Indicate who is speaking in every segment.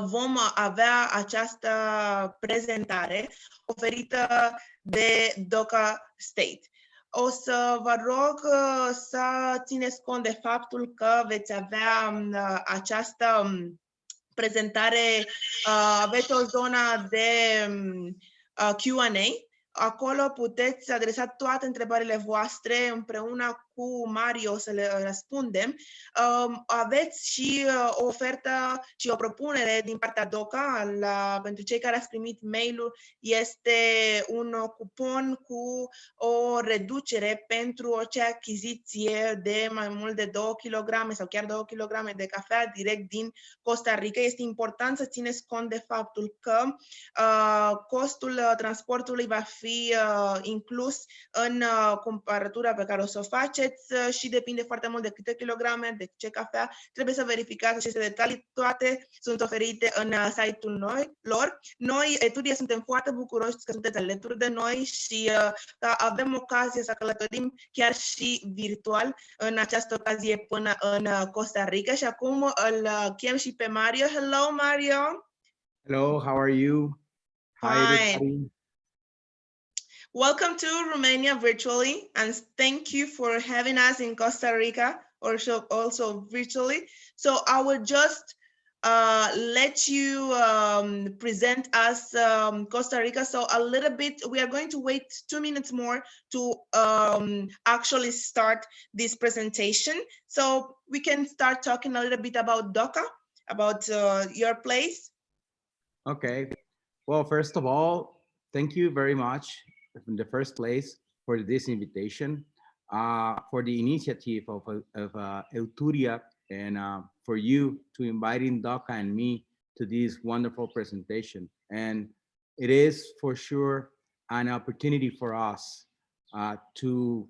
Speaker 1: vom avea această prezentare oferită de Doka State. O să vă rog să țineți cont de faptul că veți avea această prezentare, aveți o zonă de Q&A. Acolo puteți adresa toate întrebările voastre împreună cu Mario să le răspundem. Aveți și o ofertă și o propunere din partea Doka pentru cei care ați primit mail-ul. Este un cupon cu o reducere pentru orice achiziție de mai mult de 2 kg sau chiar 2 kg de cafea direct din Costa Rica. Este important să țineți cont de faptul că costul transportului va fi inclus în comparatura pe care o să o faceți și depinde foarte mult de câte kilograme, de ce cafea. Trebuie să verificați aceste detalii. Toate sunt oferite în site-ul lor. Noi, Eturia, suntem foarte bucuroși că sunteți alături de noi și că avem ocazia să călătorim chiar și virtual în această ocazie până în Costa Rica. Și acum îl chem și pe Mario. Hello, Mario!
Speaker 2: Hello, how are you? Hi, everybody.
Speaker 1: Welcome to Romania virtually, and thank you for having us in Costa Rica, also virtually. So I will just let you present us Costa Rica. So a little bit, we are going to wait 2 minutes more to actually start this presentation. So we can start talking a little bit about Doka, about your place.
Speaker 2: Okay. Well, first of all, thank you very much in the first place for this invitation, for the initiative of Eturia, and for you to inviting Doka and me to this wonderful presentation. And it is for sure an opportunity for us to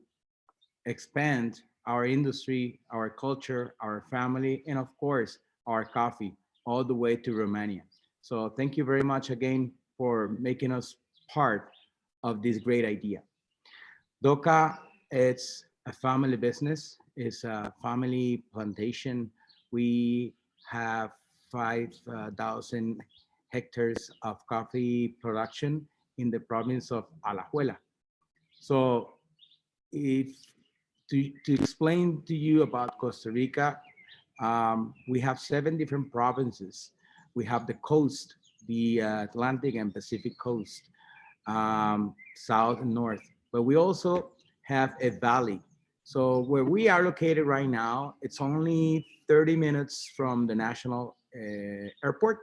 Speaker 2: expand our industry, our culture, our family, and of course, our coffee all the way to Romania. So thank you very much again for making us part of this great idea. Doka, it's a family business. It's a family plantation. We have 5,000 hectares of coffee production in the province of Alajuela. So to explain to you about Costa Rica, we have 7 different provinces. We have the coast, the Atlantic and Pacific coast, south and north, but we also have a valley. So where we are located right now, it's only 30 minutes from the national airport.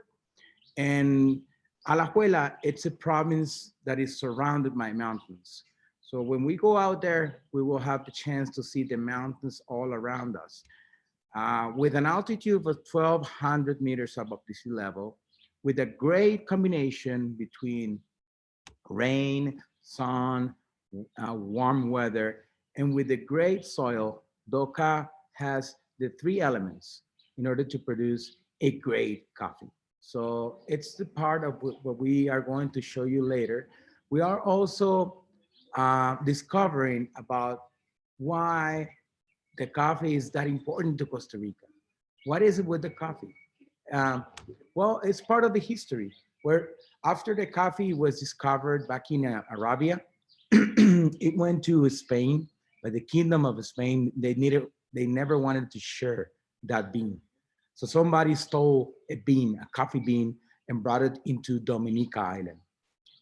Speaker 2: And Alajuela, it's a province that is surrounded by mountains. So when we go out there, we will have the chance to see the mountains all around us. With an altitude of 1,200 meters above the sea level, with a great combination between rain, sun, warm weather, and with the great soil, Doka has the 3 elements in order to produce a great coffee. So it's the part of what we are going to show you later. We are also discovering about why the coffee is that important to Costa Rica. What is it with the coffee? Well, it's part of the history where after the coffee was discovered back in Arabia, it went to Spain, but the Kingdom of Spain, they never wanted to share that bean. So somebody stole a bean, a coffee bean, and brought it into Dominica Island.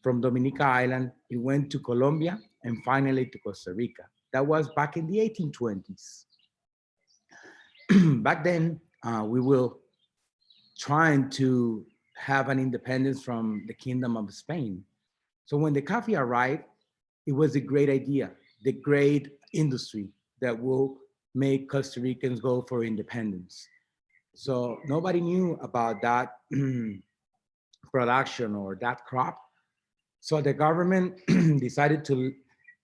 Speaker 2: From Dominica Island, it went to Colombia and finally to Costa Rica. That was back in the 1820s. Back then, we were trying to have an independence from the Kingdom of Spain. So when the coffee arrived, it was a great idea, the great industry that will make Costa Ricans go for independence. So nobody knew about that production or that crop. So the government decided to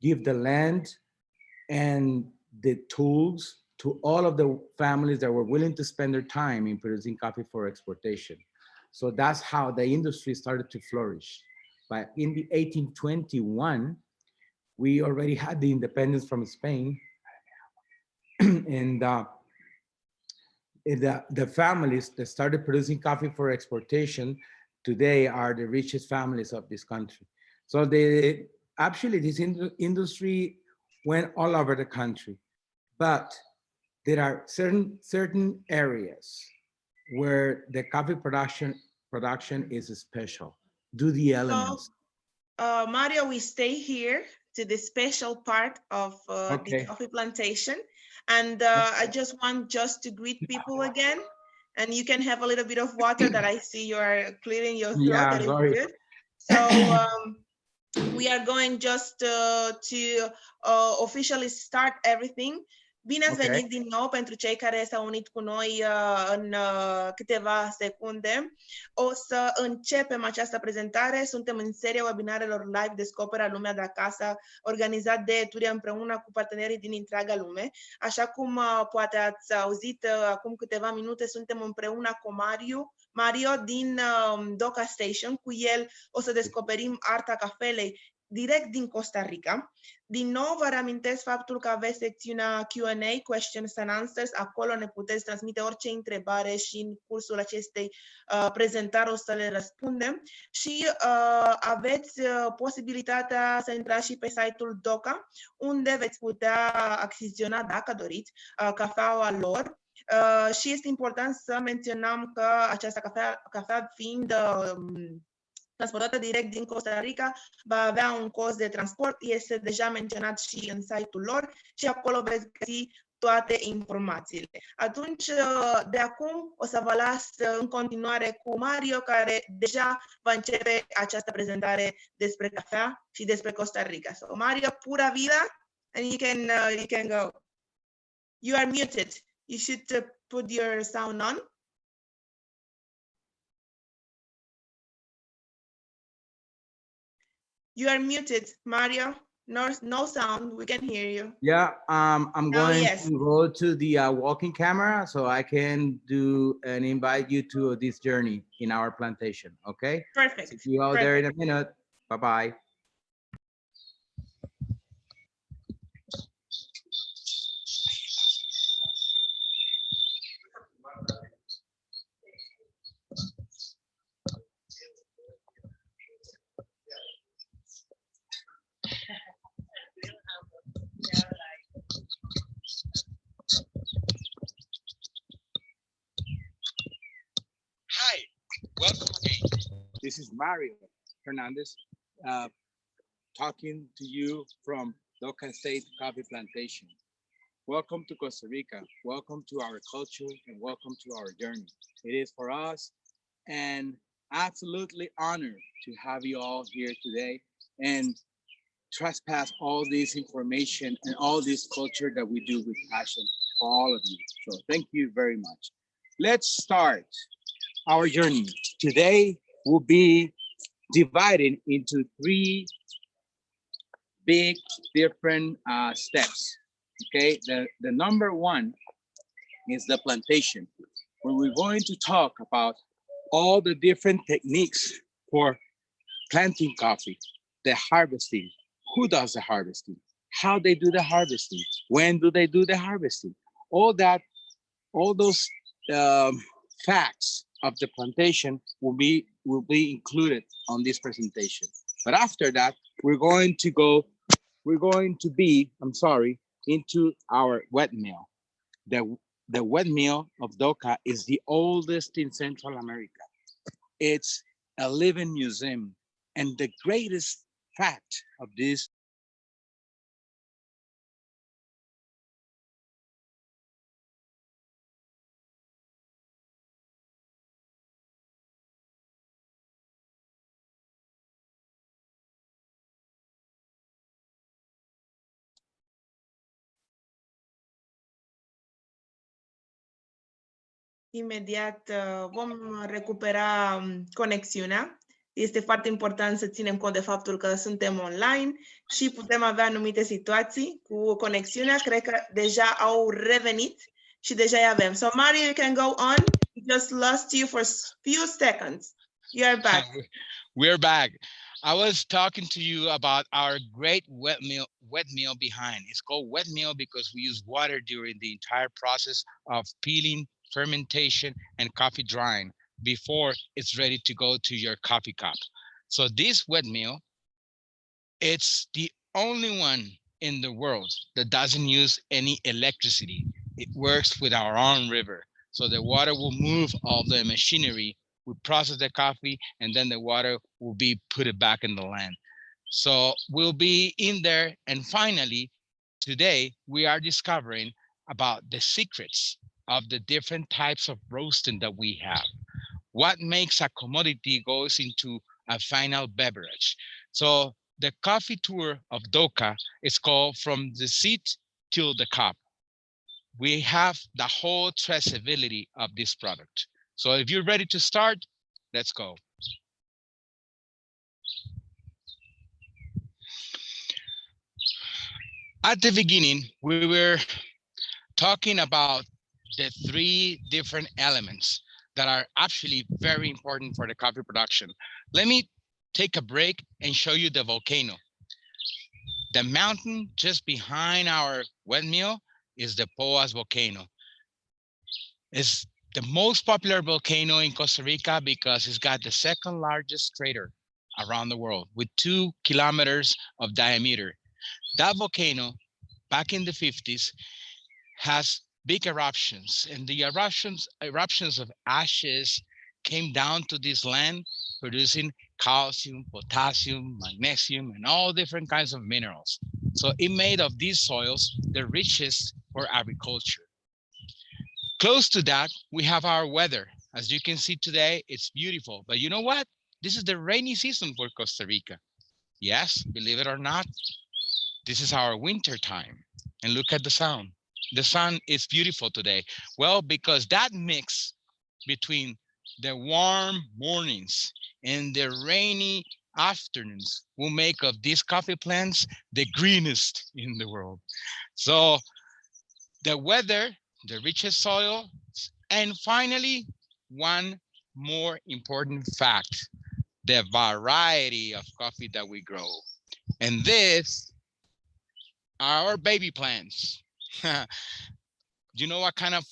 Speaker 2: give the land and the tools to all of the families that were willing to spend their time in producing coffee for exportation. So that's how the industry started to flourish. But in the 1821, we already had the independence from Spain. And the families that started producing coffee for exportation today are the richest families of this country. So actually this industry went all over the country, but there are certain areas where the coffee production is special due to the elements.
Speaker 1: So, Mario, we stay here to the special part of the coffee plantation. And I just want to greet people again. And you can have a little bit of water that I see you are clearing your throat.
Speaker 2: Yeah,
Speaker 1: that is
Speaker 2: sorry.
Speaker 1: good. So we are going just to officially start everything. Bine ați venit din nou pentru cei care s-au unit cu noi în câteva secunde. O să începem această prezentare. Suntem în seria webinarelor live Descopera, lumea de acasă, organizat de Eturia împreună cu partenerii din întreaga lume. Așa cum poate ați auzit acum câteva minute, suntem împreună cu Mario din Doka Station. Cu el o să descoperim arta cafelei direct din Costa Rica. Din nou vă reamintesc faptul că aveți secțiunea Q&A, Questions and Answers. Acolo ne puteți transmite orice întrebare și în cursul acestei prezentări o să le răspundem. Și aveți posibilitatea să intrați și pe site-ul Doka, unde veți putea achiziționa, dacă doriți, cafeaua lor. Și este important să menționăm că această cafea fiind transportată direct din Costa Rica, va avea un cost de transport, este deja menționat și în site-ul lor și acolo veți găsi toate informațiile. Atunci, de acum, o să vă las în continuare cu Mario, care deja va începe această prezentare despre cafea și despre Costa Rica. So, Mario, pura vida, and you can go. You are muted. You should put your sound on. You are muted, Mario. No sound. We can hear you.
Speaker 2: Yeah, I'm going to go to the walking camera so I can do and invite you to this journey in our plantation. Okay.
Speaker 1: Perfect.
Speaker 2: See you out there in a minute. Bye bye.
Speaker 3: Hi, welcome again.
Speaker 2: This is Mario Hernandez talking to you from Doka State Coffee Plantation. Welcome to Costa Rica. Welcome to our culture and welcome to our journey. It is for us an absolutely honor to have you all here today and trespass all this information and all this culture that we do with passion for all of you. So thank you very much. Let's start our journey. Today will be divided into 3 big different steps. Okay, the number 1 is the plantation, where we're going to talk about all the different techniques for planting coffee, the harvesting, who does the harvesting, how they do the harvesting, when do they do the harvesting, all those facts of the plantation will be included on this presentation. But after that, we're going to be into our wet mill. The wet mill of Doka is the oldest in Central America. It's a living museum, and the greatest fact of this
Speaker 1: Imediat vom recupera conexiunea. Este foarte important să ținem cont de faptul că suntem online și putem avea anumite situații cu conexiunea. Cred că deja au revenit și deja îi avem. So Mario, you can go on. We just lost you for a few seconds. You are back.
Speaker 3: We're back. I was talking to you about our great wet mill behind. It's called wet mill because we use water during the entire process of peeling, fermentation, and coffee drying before it's ready to go to your coffee cup. So this wet mill, it's the only one in the world that doesn't use any electricity. It works with our own river. So the water will move all the machinery, we process the coffee, and then the water will be put it back in the land. So we'll be in there, and finally, today we are discovering about the secrets of the different types of roasting that we have. What makes a commodity goes into a final beverage. So the coffee tour of Doka is called From the Seed till the Cup. We have the whole traceability of this product. So if you're ready to start, let's go. At the beginning, we were talking about the three different elements that are actually very important for the coffee production. Let me take a break and show you the volcano. The mountain just behind our wet mill is the Poas volcano. It's the most popular volcano in Costa Rica because it's got the second largest crater around the world with 2 kilometers of diameter. That volcano, back in the 50s, has big eruptions, and the eruptions of ashes came down to this land, producing calcium, potassium, magnesium, and all different kinds of minerals. So it made of these soils the richest for agriculture. Close to that, we have our weather. As you can see today, it's beautiful. But you know what? This is the rainy season for Costa Rica. Yes, believe it or not, this is our winter time. And look at the sun. The sun is beautiful today. Well, because that mix between the warm mornings and the rainy afternoons will make of these coffee plants the greenest in the world. So the weather, the richest soil, and finally, one more important fact, the variety of coffee that we grow. And this are our baby plants. Do you know what kind of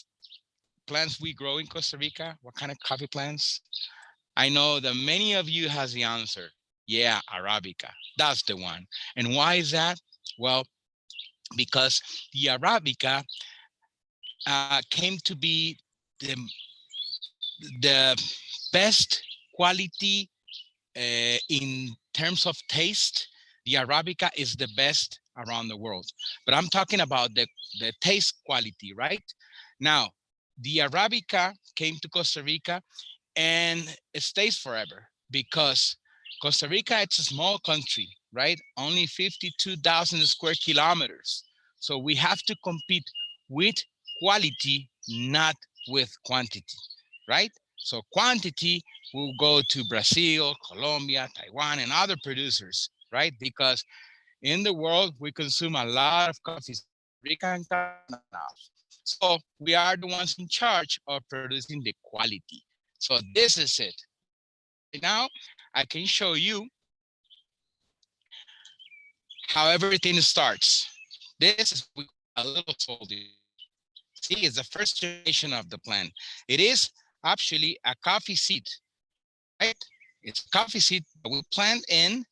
Speaker 3: plants we grow in Costa Rica? What kind of coffee plants? I know that many of you has the answer. Yeah, Arabica. That's the one. And why is that? Well, because the Arabica came to be the best quality in terms of taste. The Arabica is the best around the world. But I'm talking about the taste quality, right? Now, the Arabica came to Costa Rica and it stays forever because Costa Rica, it's a small country, right? Only 52,000 square kilometers. So we have to compete with quality, not with quantity, right? So quantity will go to Brazil, Colombia, Taiwan, and other producers, right? Because in the world, we consume a lot of coffee, Costa Rica and Canada now. So we are the ones in charge of producing the quality. So this is it. Right now, I can show you how everything starts. This is a little soldier. See, it's the first generation of the plant. It is actually a coffee seed, right? It's a coffee seed that we plant in,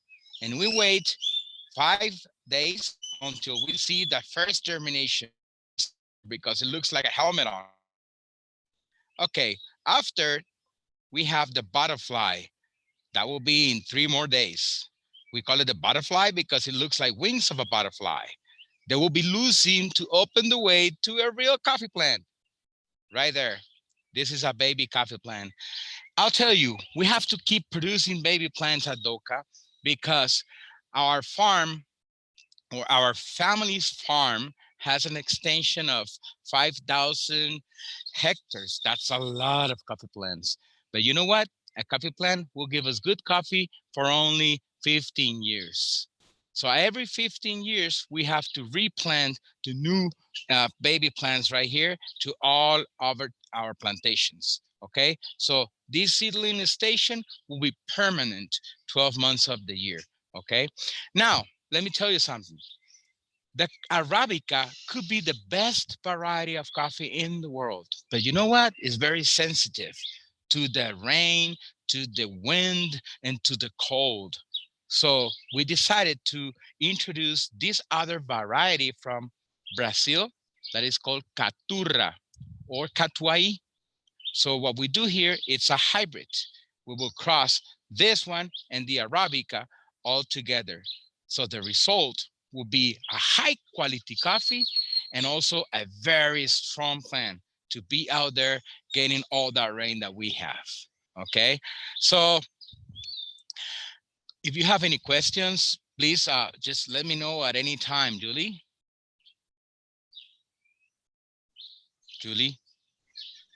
Speaker 3: and we wait 5 days until we see the first germination because it looks like a helmet on. Okay, after we have the butterfly. That will be in 3 more days. We call it the butterfly because it looks like wings of a butterfly. They will be losing to open the way to a real coffee plant. Right there. This is a baby coffee plant. I'll tell you, we have to keep producing baby plants at Doka because our farm or our family's farm has an extension of 5,000 hectares. That's a lot of coffee plants. But you know what? A coffee plant will give us good coffee for only 15 years. So every 15 years, we have to replant the new baby plants right here to all over our plantations. Okay, so this seedling station will be permanent 12 months of the year. Okay, now let me tell you something. The Arabica could be the best variety of coffee in the world, but you know what? It's very sensitive to the rain, to the wind, and to the cold. So we decided to introduce this other variety from Brazil that is called Caturra or Catuai. So what we do here, it's a hybrid. We will cross this one and the Arabica all together. So the result will be a high quality coffee and also a very strong plant to be out there getting all that rain that we have. Okay, so if you have any questions, please just let me know at any time, Julie. Julie?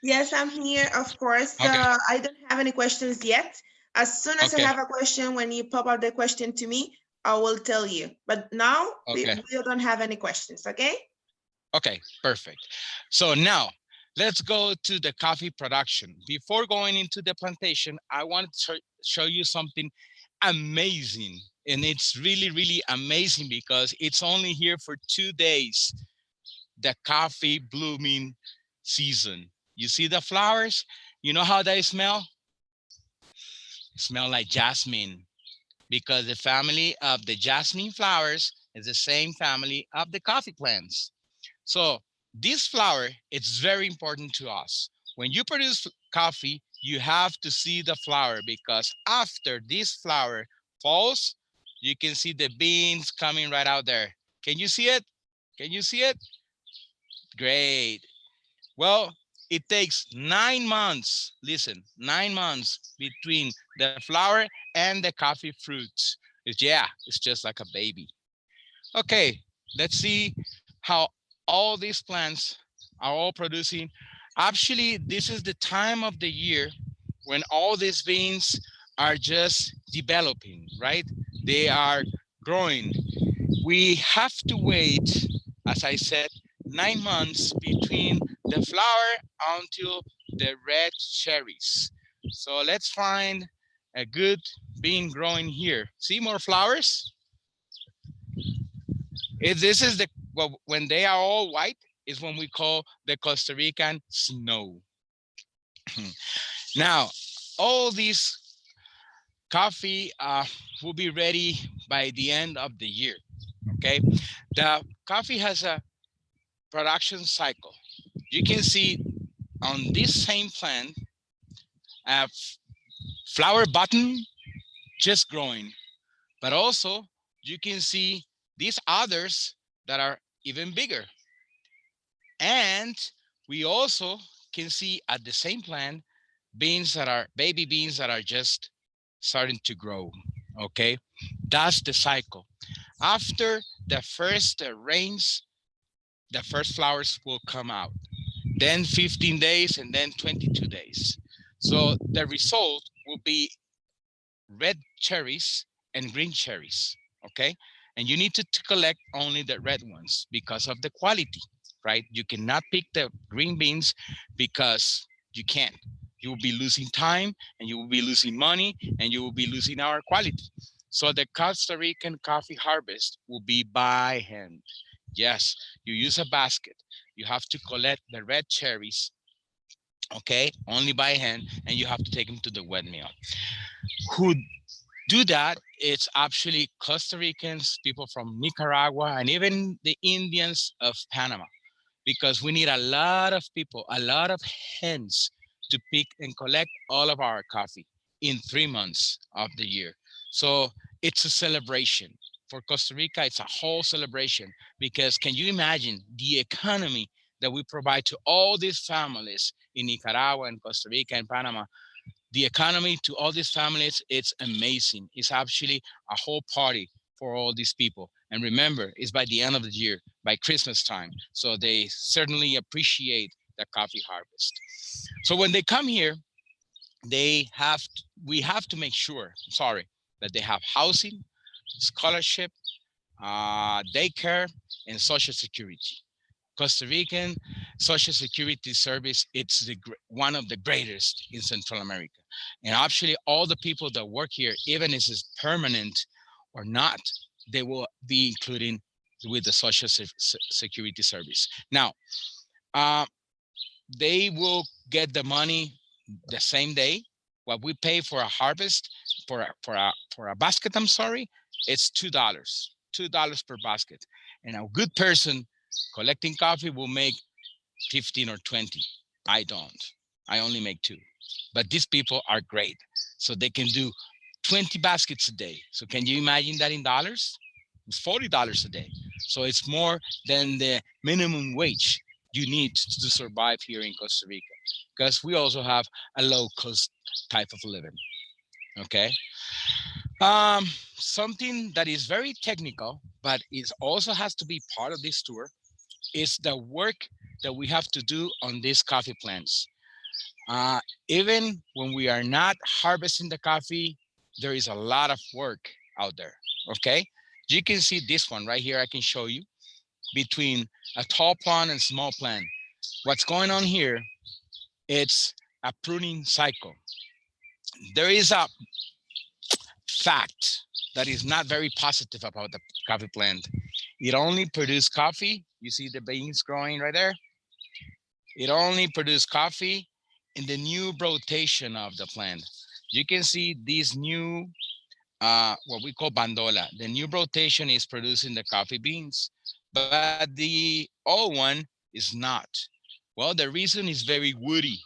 Speaker 1: Yes, I'm here, of course.
Speaker 3: Okay.
Speaker 1: I don't have any questions yet. As soon as I have a question, when you pop up the question to me, I will tell you. But now we don't have any questions, okay?
Speaker 3: Okay, perfect. So now let's go to the coffee production. Before going into the plantation, I want to show you something amazing. And it's really, really amazing because it's only here for 2 days, the coffee blooming season. You see the flowers? You know how they smell? Smell like jasmine, because the family of the jasmine flowers is the same family of the coffee plants. So this flower, it's very important to us. When you produce coffee, you have to see the flower, because after this flower falls, you can see the beans coming right out there. Can you see it? Can you see it? Great. Well, it takes 9 months, listen, 9 months between the flower and the coffee fruits. It's just like a baby. Okay, let's see how all these plants are all producing. Actually, this is the time of the year when all these beans are just developing, right? They are growing. We have to wait, as I said, 9 months between the flower until the red cherries. So let's find a good bean growing here. See more flowers? This is the, well, when they are all white is when we call the Costa Rican snow. Now, all these coffee will be ready by the end of the year, okay? The coffee has a production cycle. You can see on this same plant, a flower button just growing, but also you can see these others that are even bigger. And we also can see at the same plant beans that are baby beans that are just starting to grow. Okay, that's the cycle. After the first rains, the first flowers will come out, then 15 days, and then 22 days. So the result will be red cherries and green cherries. Okay, and you need to collect only the red ones because of the quality, right? You cannot pick the green beans because you can't. You will be losing time, and you will be losing money, and you will be losing our quality. So the Costa Rican coffee harvest will be by hand. Yes, you use a basket. You have to collect the red cherries, okay, only by hand, and you have to take them to the wet mill. Who do that? It's actually Costa Ricans, people from Nicaragua, and even the Indians of Panama, because we need a lot of people, a lot of hands to pick and collect all of our coffee in 3 months of the year. So it's a celebration. For Costa Rica, it's a whole celebration, because can you imagine the economy that we provide to all these families in Nicaragua and Costa Rica and Panama? The economy to all these families, it's amazing. It's actually a whole party for all these people. And remember, it's by the end of the year, by Christmas time. So they certainly appreciate the coffee harvest. So when they come here, we have to make sure, that they have housing, scholarship, daycare, and social security. Costa Rican Social Security Service, it's one of the greatest in Central America. And actually all the people that work here, even if it's permanent or not, they will be including with the Social Security Service. Now, they will get the money the same day. What we pay for a harvest, for a basket, I'm sorry, it's $2 per basket. And a good person collecting coffee will make 15 or 20. I don't. I only make 2. But these people are great. So they can do 20 baskets a day. So can you imagine that in dollars? It's $40 a day. So it's more than the minimum wage you need to survive here in Costa Rica, because we also have a low cost type of living. Okay. Something that is very technical, but it also has to be part of this tour, is the work that we have to do on these coffee plants. Even when we are not harvesting the coffee, there is a lot of work out there. Okay. You can see this one right here. I can show you between a tall plant and small plant. What's going on here? It's a pruning cycle. There is a fact that is not very positive about the coffee plant. It only produces coffee. You see the beans growing right there? It only produces coffee in the new rotation of the plant. You can see these new, what we call bandola. The new rotation is producing the coffee beans, but the old one is not. Well, the reason is very woody.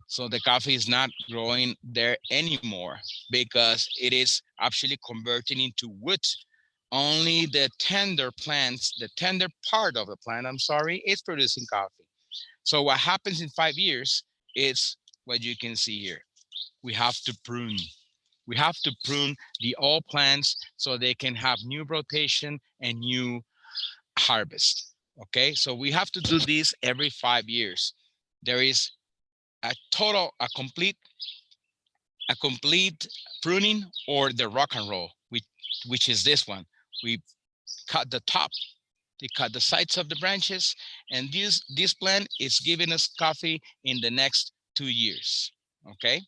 Speaker 3: So the coffee is not growing there anymore because it is actually converting into wood. Only the tender plants, the tender part of the plant, I'm sorry, is producing coffee. So what happens in 5 years is what you can see here. We have to prune. We have to prune the old plants so they can have new rotation and new harvest. Okay, so we have to do this every 5 years. There is a complete pruning, or the rock and roll, which is this one. We cut the top, they cut the sides of the branches, and this plant is giving us coffee in the next 2 years. Okay.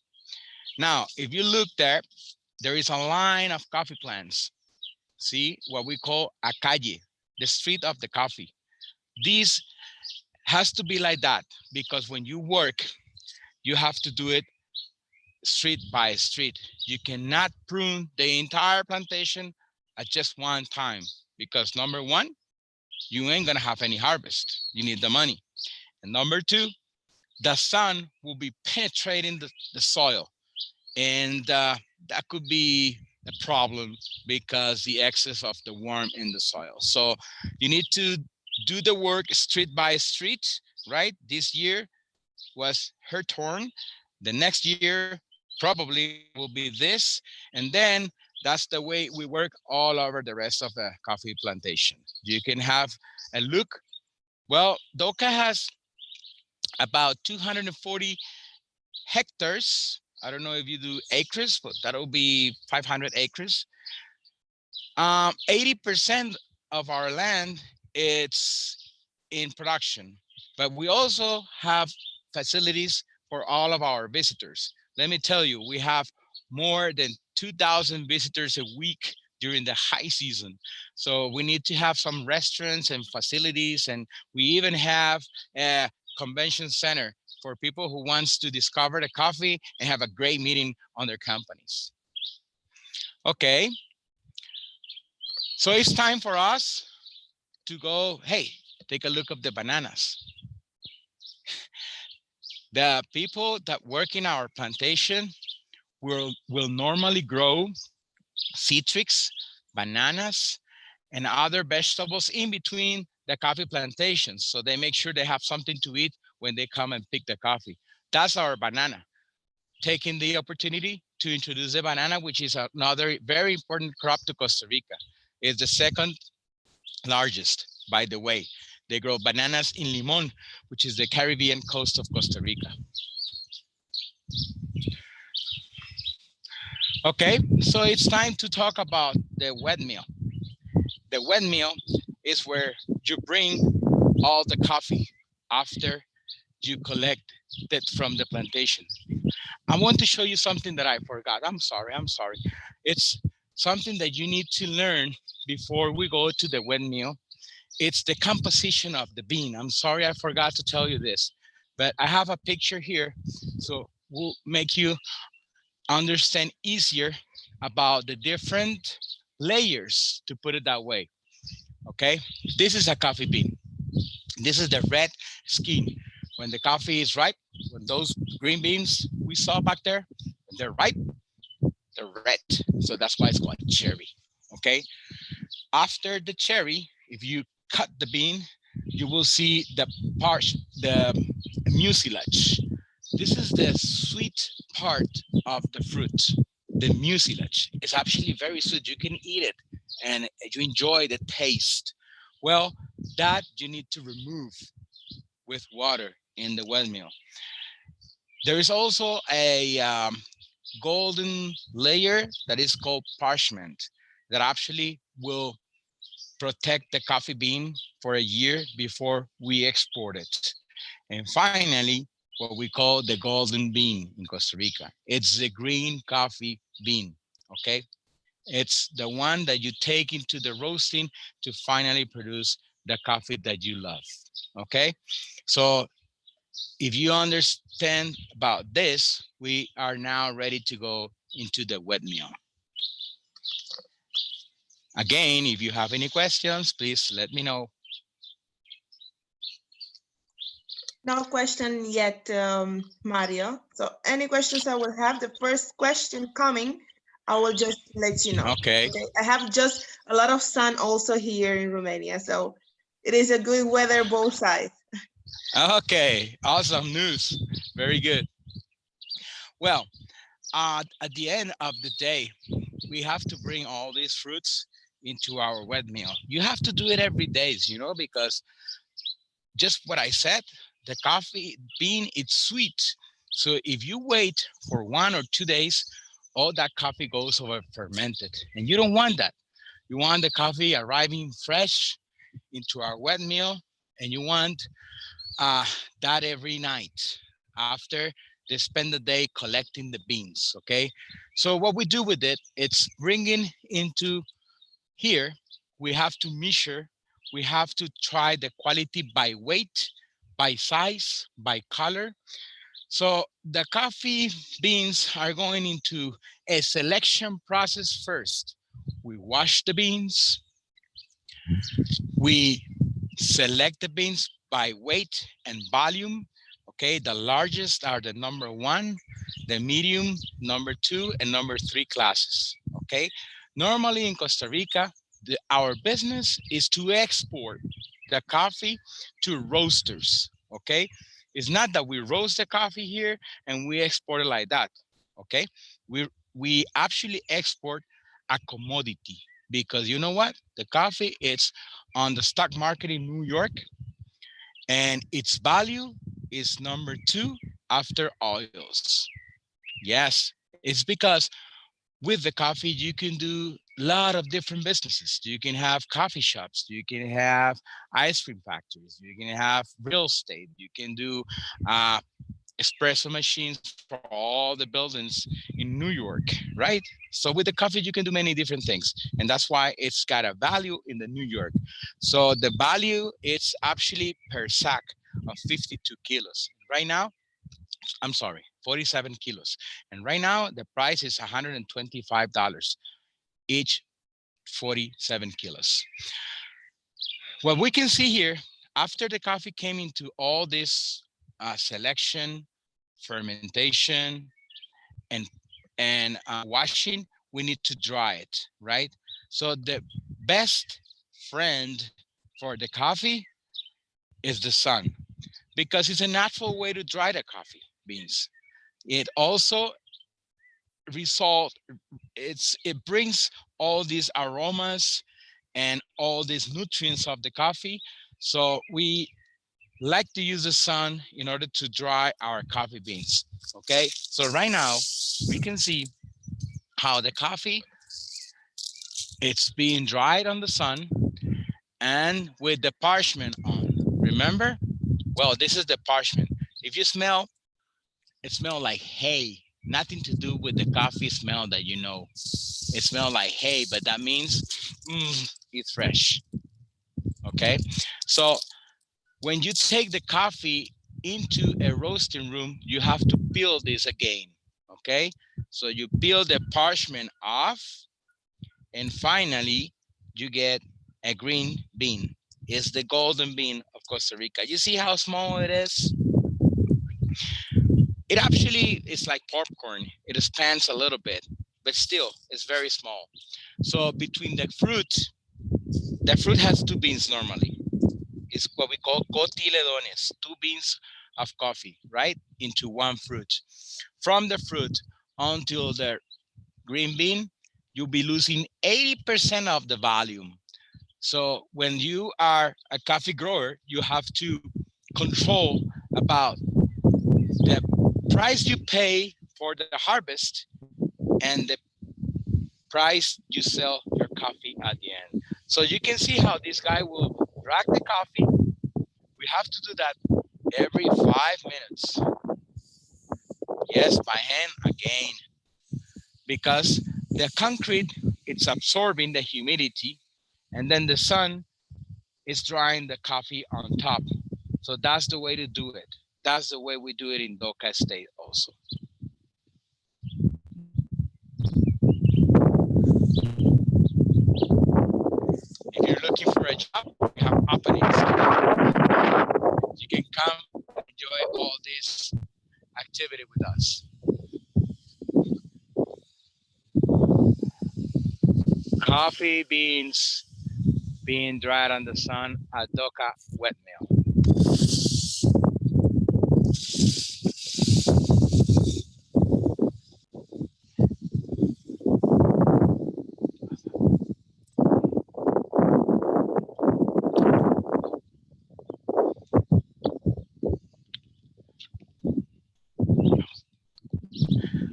Speaker 3: Now, if you look there is a line of coffee plants. See what we call a calle, the street of the coffee. This has to be like that because when you work, you have to do it street by street. You cannot prune the entire plantation at just one time because number one, you ain't gonna have any harvest. You need the money. And number two, the sun will be penetrating the soil. And that could be a problem because the excess of the worm in the soil. So you need to do the work street by street, right? This year was her turn. The next year probably will be this. And then that's the way we work all over the rest of the coffee plantation. You can have a look. Well, Doka has about 240 hectares. I don't know if you do acres, but that'll be 500 acres. 80% of our land, it's in production, but we also have facilities for all of our visitors. Let me tell you, we have more than 2,000 visitors a week during the high season. So we need to have some restaurants and facilities, and we even have a convention center for people who wants to discover the coffee and have a great meeting on their companies. Okay, so it's time for us to go, hey, take a look at the bananas. The people that work in our plantation will normally grow citrus, bananas, and other vegetables in between the coffee plantations. So they make sure they have something to eat when they come and pick the coffee. That's our banana. Taking the opportunity to introduce the banana, which is another very important crop to Costa Rica. It's the second largest, by the way. They grow bananas in Limon, which is the Caribbean coast of Costa Rica. Okay, so it's time to talk about the wet mill. The wet mill is where you bring all the coffee after you collect it from the plantation. I want to show you something that I forgot. I'm sorry. It's something that you need to learn before we go to the wet mill. it's the composition of the bean. I'm sorry, I forgot to tell you this, but I have a picture here, so we'll make you understand easier about the different layers, to put it that way. Okay, this is a coffee bean. This is the red skin. When the coffee is ripe, when those green beans we saw back there, when they're ripe, they're red. So that's why it's called cherry. Okay, after the cherry, if you cut the bean, you will see the mucilage. This is the sweet part of the fruit, the mucilage. It's actually very sweet. You can eat it and you enjoy the taste. Well, that you need to remove with water in the wet mill. There is also a golden layer that is called parchment that actually will protect the coffee bean for a year before we export it. And finally, what we call the golden bean in Costa Rica. It's the green coffee bean, okay? It's the one that you take into the roasting to finally produce the coffee that you love, okay? So if you understand about this, we are now ready to go into the wet mill. Again, if you have any questions, please let me know.
Speaker 1: No question yet, Mario. So any questions I will have, the first question coming, I will just let you know.
Speaker 3: Okay.
Speaker 1: I have just a lot of sun also here in Romania, so it is a good weather both sides.
Speaker 3: Okay, awesome news. Very good. Well, at the end of the day, we have to bring all these fruits into our wet mill. You have to do it every day, you know, because just what I said, the coffee bean, it's sweet. So if you wait for 1 or 2 days, all that coffee goes over fermented. And you don't want that. You want the coffee arriving fresh into our wet mill, and you want that every night after they spend the day collecting the beans, okay? So what we do with it, it's bringing into here, we have to measure, we have to try the quality by weight, by size, by color. So the coffee beans are going into a selection process first. We wash the beans, we select the beans by weight and volume. Okay, the largest are the number 1, the medium, number 2, and number 3 classes. Okay, normally in Costa Rica, our business is to export the coffee to roasters. Okay, it's not that we roast the coffee here and we export it like that. Okay, we actually export a commodity, because you know what, the coffee is on the stock market in New York, and its value is number 2 after oils. Yes, it's because with the coffee, you can do a lot of different businesses. You can have coffee shops, you can have ice cream factories, you can have real estate, you can do espresso machines for all the buildings in New York, right? So with the coffee, you can do many different things. And that's why it's got a value in the New York. So the value is actually per sack of 52 kilos. Right now, I'm sorry, 47 kilos. And right now the price is $125 each 47 kilos. What we can see here, after the coffee came into all this selection, fermentation, and washing, we need to dry it, right? So the best friend for the coffee is the sun, because it's a natural way to dry the coffee beans. It also it brings all these aromas and all these nutrients of the coffee. So we like to use the sun in order to dry our coffee beans. Okay, so right now we can see how the coffee, it's being dried on the sun and with the parchment on. Remember? Well, this is the parchment. If you smell, it smells like hay. Nothing to do with the coffee smell that you know. It smells like hay, but that means it's fresh. okay? So when you take the coffee into a roasting room, you have to peel this again, okay? So you peel the parchment off, and finally you get a green bean. It's the golden bean of Costa Rica. You see how small it is? It actually is like popcorn. It expands a little bit, but still it's very small. So between the fruit has two beans normally. It's what we call cotiledones, two beans of coffee, right? Into one fruit. From the fruit until the green bean, you'll be losing 80% of the volume. So when you are a coffee grower, you have to control about the price you pay for the harvest and the price you sell your coffee at the end. So you can see how this guy will drag the coffee. We have to do that every 5 minutes. Yes, by hand again, because the concrete, it's absorbing the humidity, and then the sun is drying the coffee on top. So that's the way to do it. That's the way we do it in Doka State also. If you're looking for a job, we have openings. You can come enjoy all this activity with us. Coffee beans being dried on the sun at Doka wet mill.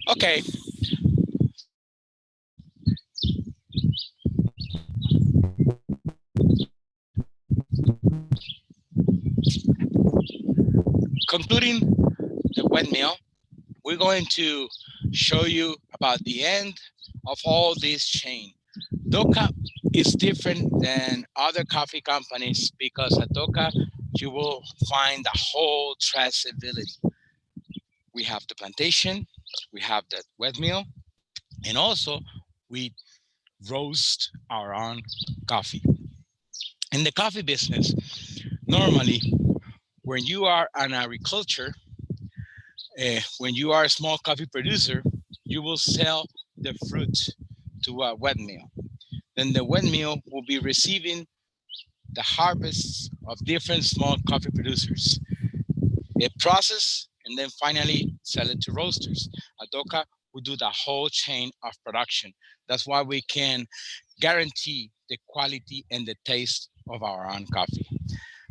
Speaker 3: Okay. Concluding the wet mill, we're going to show you about the end of all this chain. Doka is different than other coffee companies because at Doka, you will find the whole traceability. We have the plantation, we have the wet mill, and also we roast our own coffee. In the coffee business, normally when you are an agriculture, when you are a small coffee producer, you will sell the fruit to a wet mill. Then the wet mill will be receiving the harvests of different small coffee producers. They process and then finally sell it to roasters. At Doka, we do the whole chain of production. That's why we can guarantee the quality and the taste of our own coffee.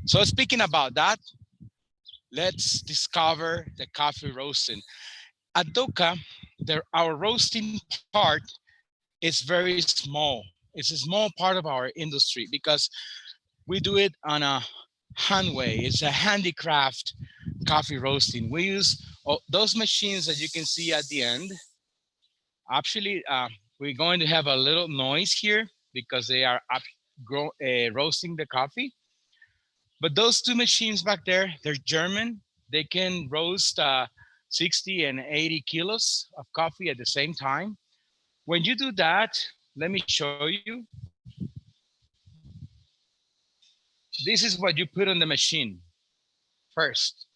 Speaker 3: So speaking about that, let's discover the coffee roasting. At Doka, our roasting part is very small. It's a small part of our industry because we do it on a hand way. It's a handicraft coffee roasting. We use those machines that you can see at the end. Actually, we're going to have a little noise here because they are roasting the coffee. But those two machines back there, they're German. They can roast 60 and 80 kilos of coffee at the same time. When you do that, let me show you. This is what you put on the machine first.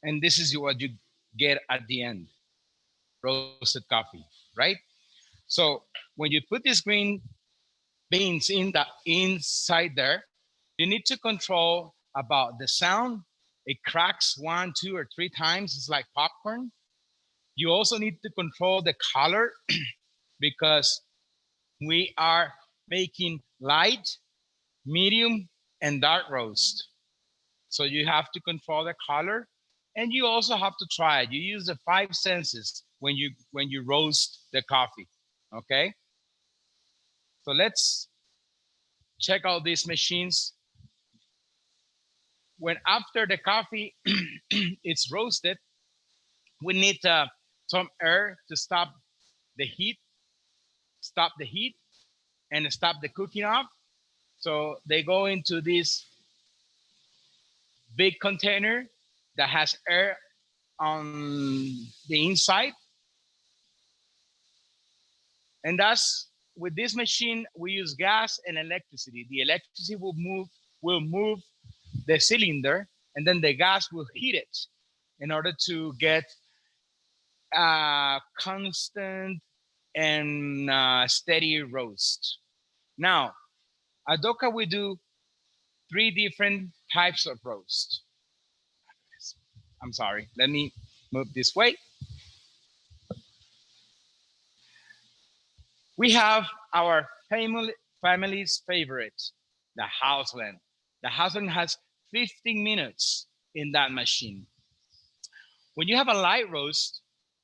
Speaker 3: And this is what you get at the end, roasted coffee, right? So when you put these green beans inside there, you need to control about the sound. It cracks 1, 2, or 3 times. It's like popcorn. You also need to control the color because we are making light, medium, and dark roast. So you have to control the color, and you also have to try it. You use the 5 senses when you roast the coffee. Okay. So let's check out these machines. When after the coffee it's roasted, we need some air to stop the heat, and stop the cooking off. So they go into this big container that has air on the inside. And that's, with this machine, we use gas and electricity. The electricity will move the cylinder, and then the gas will heat it in order to get a constant and steady roast. Now, at Doka, we do 3 different types of roast. I'm sorry, let me move this way. We have our family's favorite, the Houseland. The Houseland has 15 minutes in that machine. When you have a light roast,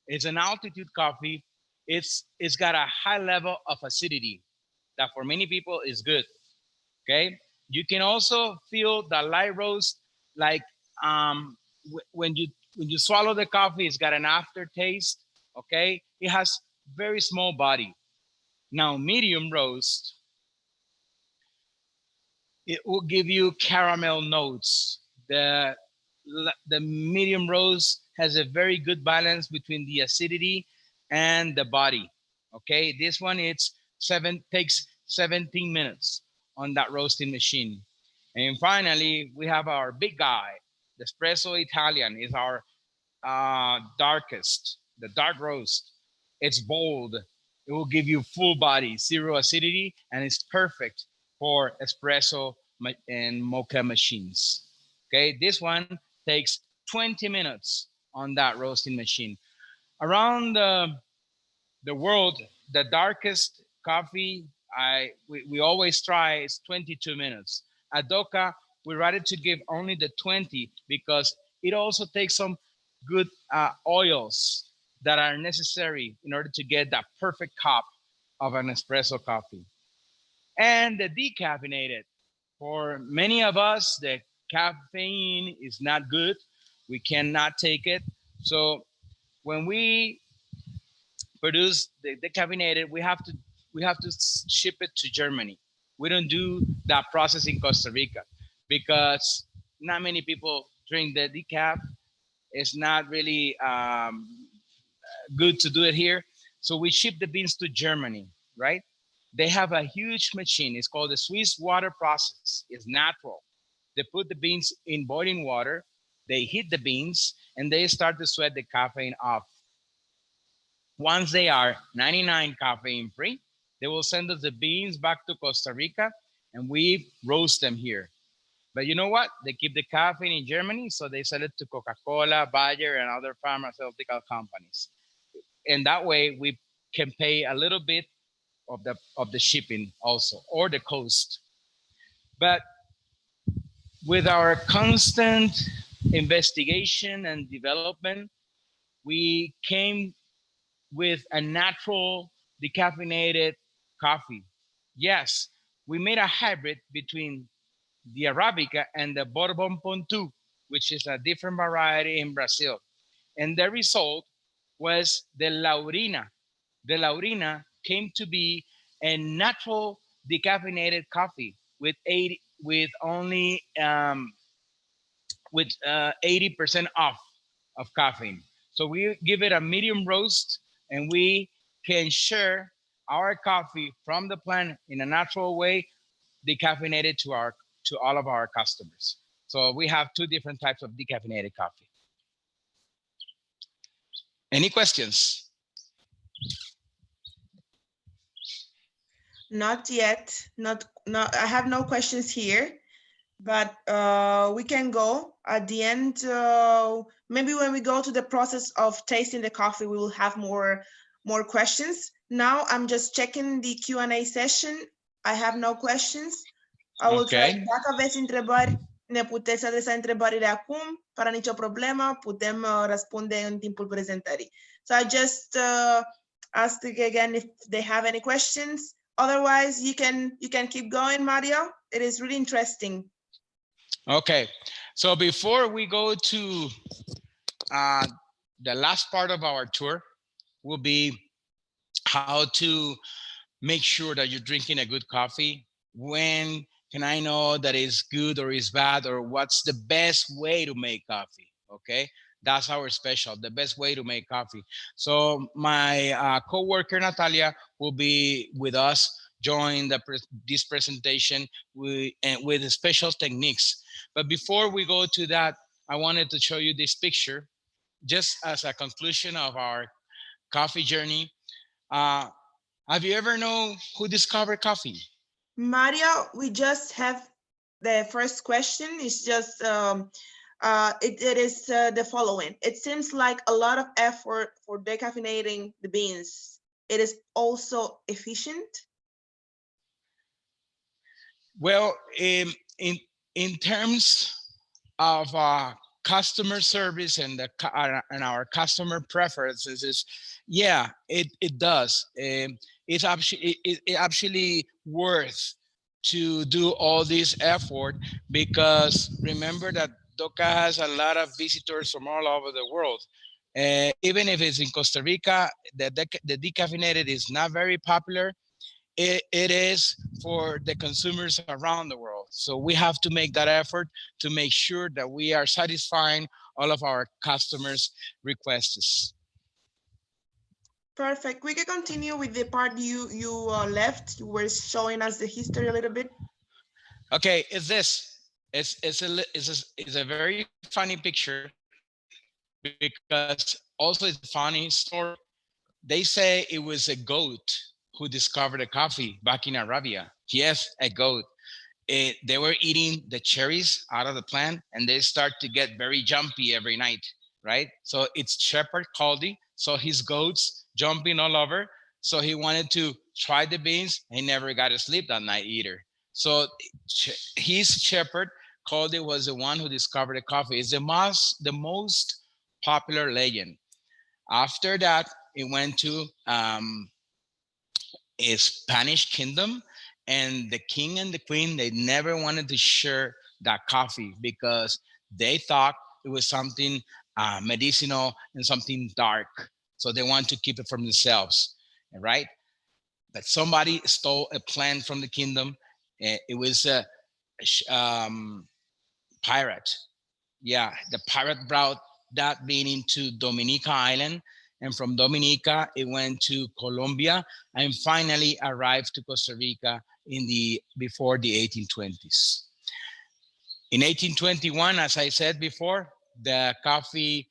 Speaker 3: it's an altitude coffee. It's got a high level of acidity that for many people is good. Okay, you can also feel the light roast, like when you swallow the coffee, it's got an aftertaste. Okay, it has very small body. Now, medium roast, it will give you caramel notes. The medium roast has a very good balance between the acidity and the body. Okay, this one takes 17 minutes on that roasting machine. And finally, we have our big guy, the Espresso Italian is our darkest, the dark roast. It's bold. It will give you full body, 0 acidity, and it's perfect for espresso and mocha machines. Okay, this one takes 20 minutes on that roasting machine. Around the world, the darkest coffee we always try is 22 minutes. At Doka, we rather to give only the 20 because it also takes some good oils that are necessary in order to get that perfect cup of an espresso coffee. And the decaffeinated. For many of us, the caffeine is not good. We cannot take it. So when we produce the decaffeinated, we have to ship it to Germany. We don't do that process in Costa Rica because not many people drink the decaf. It's not really good to do it here. So we ship the beans to Germany, right? They have a huge machine. It's called the Swiss water process. It's natural. They put the beans in boiling water. They heat the beans and they start to sweat the caffeine off. Once they are 99 caffeine free, they will send us the beans back to Costa Rica and we roast them here. But you know what? They keep the caffeine in Germany, so they sell it to Coca-Cola, Bayer, and other pharmaceutical companies. And that way we can pay a little bit of the shipping also, or the cost. But with our constant investigation and development, we came with a natural decaffeinated coffee. Yes, we made a hybrid between the Arabica and the Bourbon Pontu, which is a different variety in Brazil. And the result was the Laurina. The Laurina came to be a natural decaffeinated coffee with 80% off of caffeine. So we give it a medium roast and we can share our coffee from the plant in a natural way, decaffeinated to all of our customers. So we have 2 different types of decaffeinated coffee. Any questions?
Speaker 1: Not yet. Not. I have no questions here, but we can go at the end. Maybe when we go to the process of tasting the coffee, we will have more questions. Now I'm just checking the Q&A session. I have no questions. I will try. Dacă aveți întrebări, ne puteți adresa întrebările acum, fără nicio problemă, putem răspunde în timpul prezentării. So I just ask again if they have any questions. Otherwise, you can keep going, Mario. It is really interesting.
Speaker 3: Okay, so before we go to the last part of our tour, will be how to make sure that you're drinking a good coffee when can I know that it's good or it's bad, or what's the best way to make coffee? Okay, that's our special, the best way to make coffee. So my co-worker Natalia will be with us, join this presentation with special techniques. But before we go to that, I wanted to show you this picture just as a conclusion of our coffee journey. Have you ever known who discovered coffee?
Speaker 1: Mario, we just have the first question. It's just it is the following. It seems like a lot of effort for decaffeinating the beans. It is also efficient.
Speaker 3: Well, in terms of customer service and our customer preferences, is yeah, it does. It's actually worth to do all this effort, because remember that Doka has a lot of visitors from all over the world. Even if it's in Costa Rica, the decaffeinated is not very popular. It is for the consumers around the world. So we have to make that effort to make sure that we are satisfying all of our customers' requests.
Speaker 1: Perfect. We can continue with the part you left. You were showing us the history a little bit.
Speaker 3: Okay, it's this. It's a very funny picture, because also it's a funny story. They say it was a goat who discovered the coffee back in Arabia. Yes, a goat. They were eating the cherries out of the plant, and they start to get very jumpy every night, right? So it's shepherd Caldi, so his goats jumping all over. So he wanted to try the beans. He never got to sleep that night either. So his shepherd Caldi was the one who discovered the coffee. It's the most popular legend. After that, it went to a Spanish kingdom, and the king and the queen, they never wanted to share that coffee because they thought it was something medicinal and something dark. So they want to keep it from themselves, right? But somebody stole a plant from the kingdom. It was a pirate. Yeah, the pirate brought that bean into Dominica Island, and from Dominica it went to Colombia, and finally arrived to Costa Rica before the 1820s. In 1821, as I said before, the coffee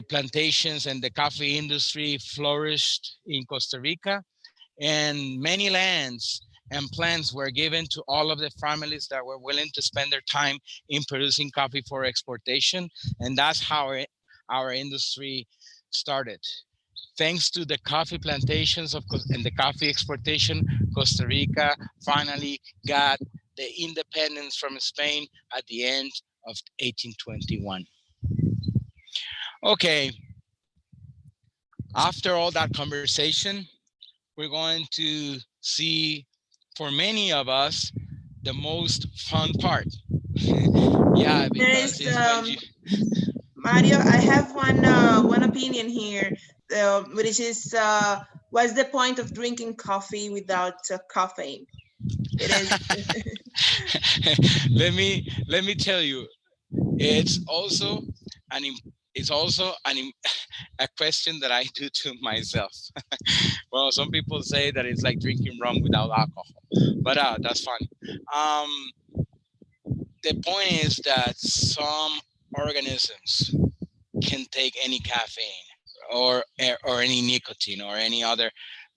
Speaker 3: plantations and the coffee industry flourished in Costa Rica, and many lands and plants were given to all of the families that were willing to spend their time in producing coffee for exportation. And that's how our industry started. Thanks to the coffee plantations and the coffee exportation, Costa Rica finally got the independence from Spain at the end of 1821. Okay, after all that conversation, we're going to see, for many of us, the most fun part. Yeah, because
Speaker 1: Mario, I have one opinion here, which is what's the point of drinking coffee without caffeine? It
Speaker 3: is. let me tell you, it's also a question that I do to myself. Well, some people say that it's like drinking rum without alcohol, but that's fun. The point is that some organisms can take any caffeine or any nicotine or any other.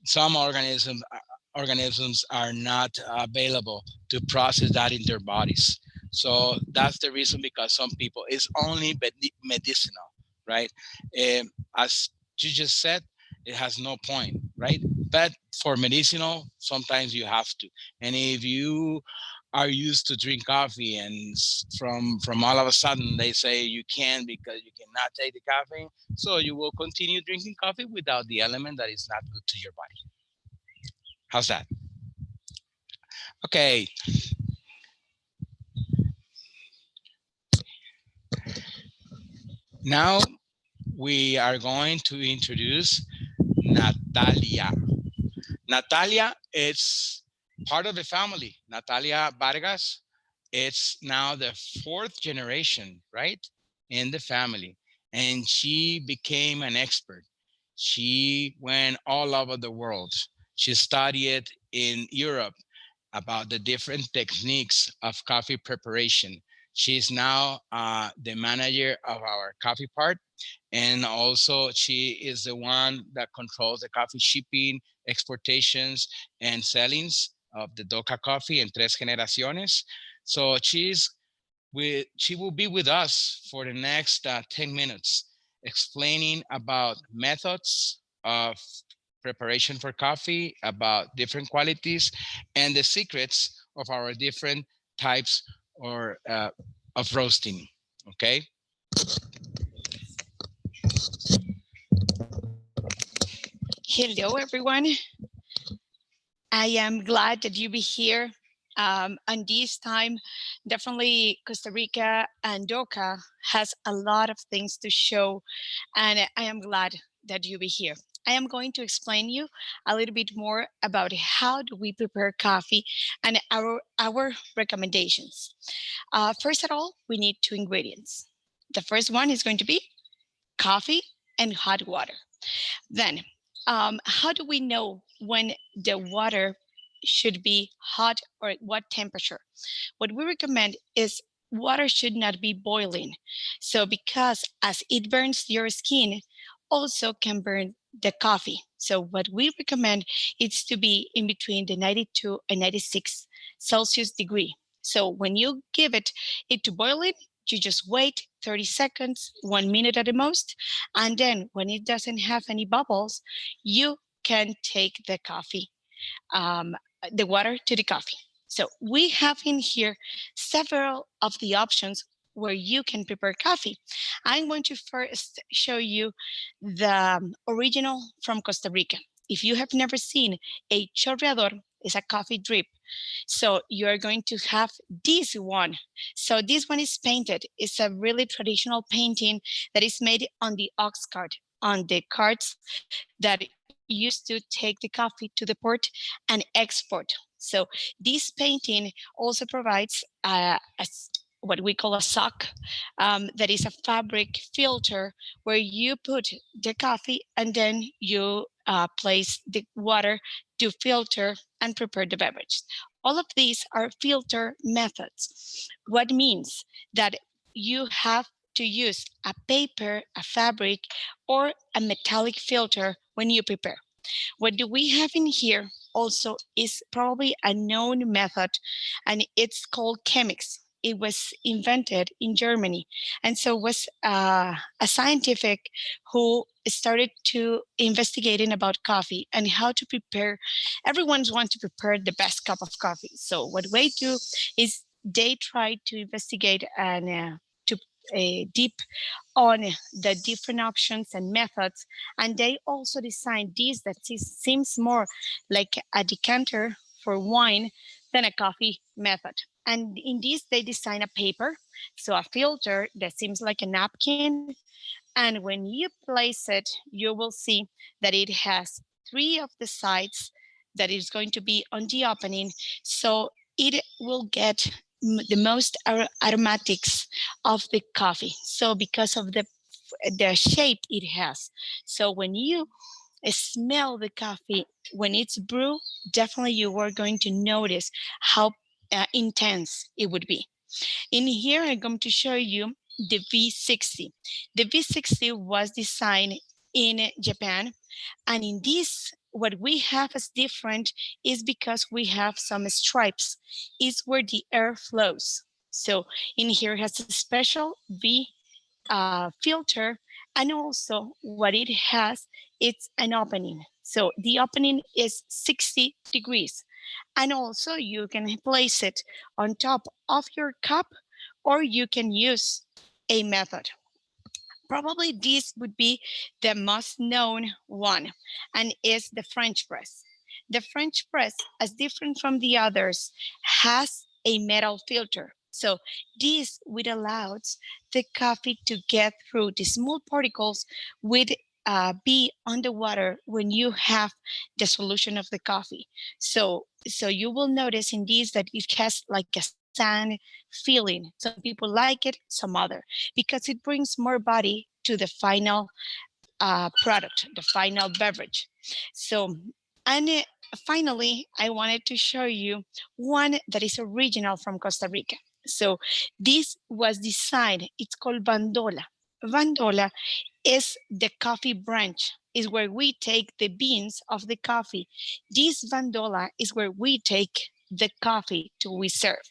Speaker 3: Some organisms are not available to process that in their bodies. So that's the reason, because some people, it's only medicinal, right? As you just said, it has no point, right? But for medicinal, sometimes you have to. And if you are used to drink coffee, and from all of a sudden they say you can because you cannot take the caffeine, so you will continue drinking coffee without the element that is not good to your body. How's that? Okay. Now we are going to introduce Natalia. Natalia is part of the family, Natalia Vargas. It's now the 4th generation, right, in the family. And she became an expert. She went all over the world. She studied in Europe about the different techniques of coffee preparation. She's now the manager of our coffee part. And also she is the one that controls the coffee shipping, exportations, and sellings of the Doka coffee in Tres Generaciones. So she will be with us for the next 10 minutes, explaining about methods of preparation for coffee, about different qualities, and the secrets of our different types or of roasting. Okay.
Speaker 4: Hello, everyone. I am glad that you be here. And this time, definitely Costa Rica and Doka has a lot of things to show, and I am glad that you be here. I am going to explain you a little bit more about how do we prepare coffee and our recommendations. First of all, we need 2 ingredients. The first one is going to be coffee and hot water. Then, how do we know when the water should be hot or at what temperature? What we recommend is water should not be boiling. So because as it burns your skin, also can burn the coffee. So what we recommend is to be in between the 92 and 96 Celsius degree. So when you give it to boiling, you just wait 30 seconds, 1 minute at the most. And then when it doesn't have any bubbles, you can take the coffee, the water to the coffee. So we have in here several of the options where you can prepare coffee. I'm going to first show you the original from Costa Rica. If you have never seen a chorreador, it's a coffee drip. So you're going to have this one. So this one is painted. It's a really traditional painting that is made on the ox cart, on the carts that used to take the coffee to the port and export. So this painting also provides what we call a sock, that is a fabric filter where you put the coffee and then you place the water to filter and prepare the beverage. All of these are filter methods. What means that you have to use a paper, a fabric, or a metallic filter when you prepare. What do we have in here also is probably a known method, and it's called chemics. It was invented in Germany, and so was a scientific who started to investigating about coffee and how to prepare. Everyone's want to prepare the best cup of coffee. So what they do is they try to investigate and to deep on the different options and methods, and they also designed this that seems more like a decanter for wine than a coffee method. And in this, they design a paper, so a filter that seems like a napkin. And when you place it, you will see that it has 3 of the sides that is going to be on the opening. So it will get the most aromatics of the coffee. So because of the shape it has. So when you smell the coffee, when it's brewed, definitely you are going to notice how intense it would be. In here, I'm going to show you the V60. The V60 was designed in Japan. And in this, what we have as different is because we have some stripes. It's where the air flows. So in here it has a special V filter, and also what it has, it's an opening. So the opening is 60 degrees. And also you can place it on top of your cup, or you can use a method. Probably this would be the most known one, and is the French press. The French press, as different from the others, has a metal filter. So this would allow the coffee to get through the small particles with be underwater when you have the solution of the coffee. So you will notice in these that it has like a sand feeling. Some people like it, some other, because it brings more body to the final product, the final beverage. So, and finally, I wanted to show you one that is original from Costa Rica. So this was designed, it's called bandola. Bandola is the coffee branch, is where we take the beans of the coffee. This bandola is where we take the coffee to we serve.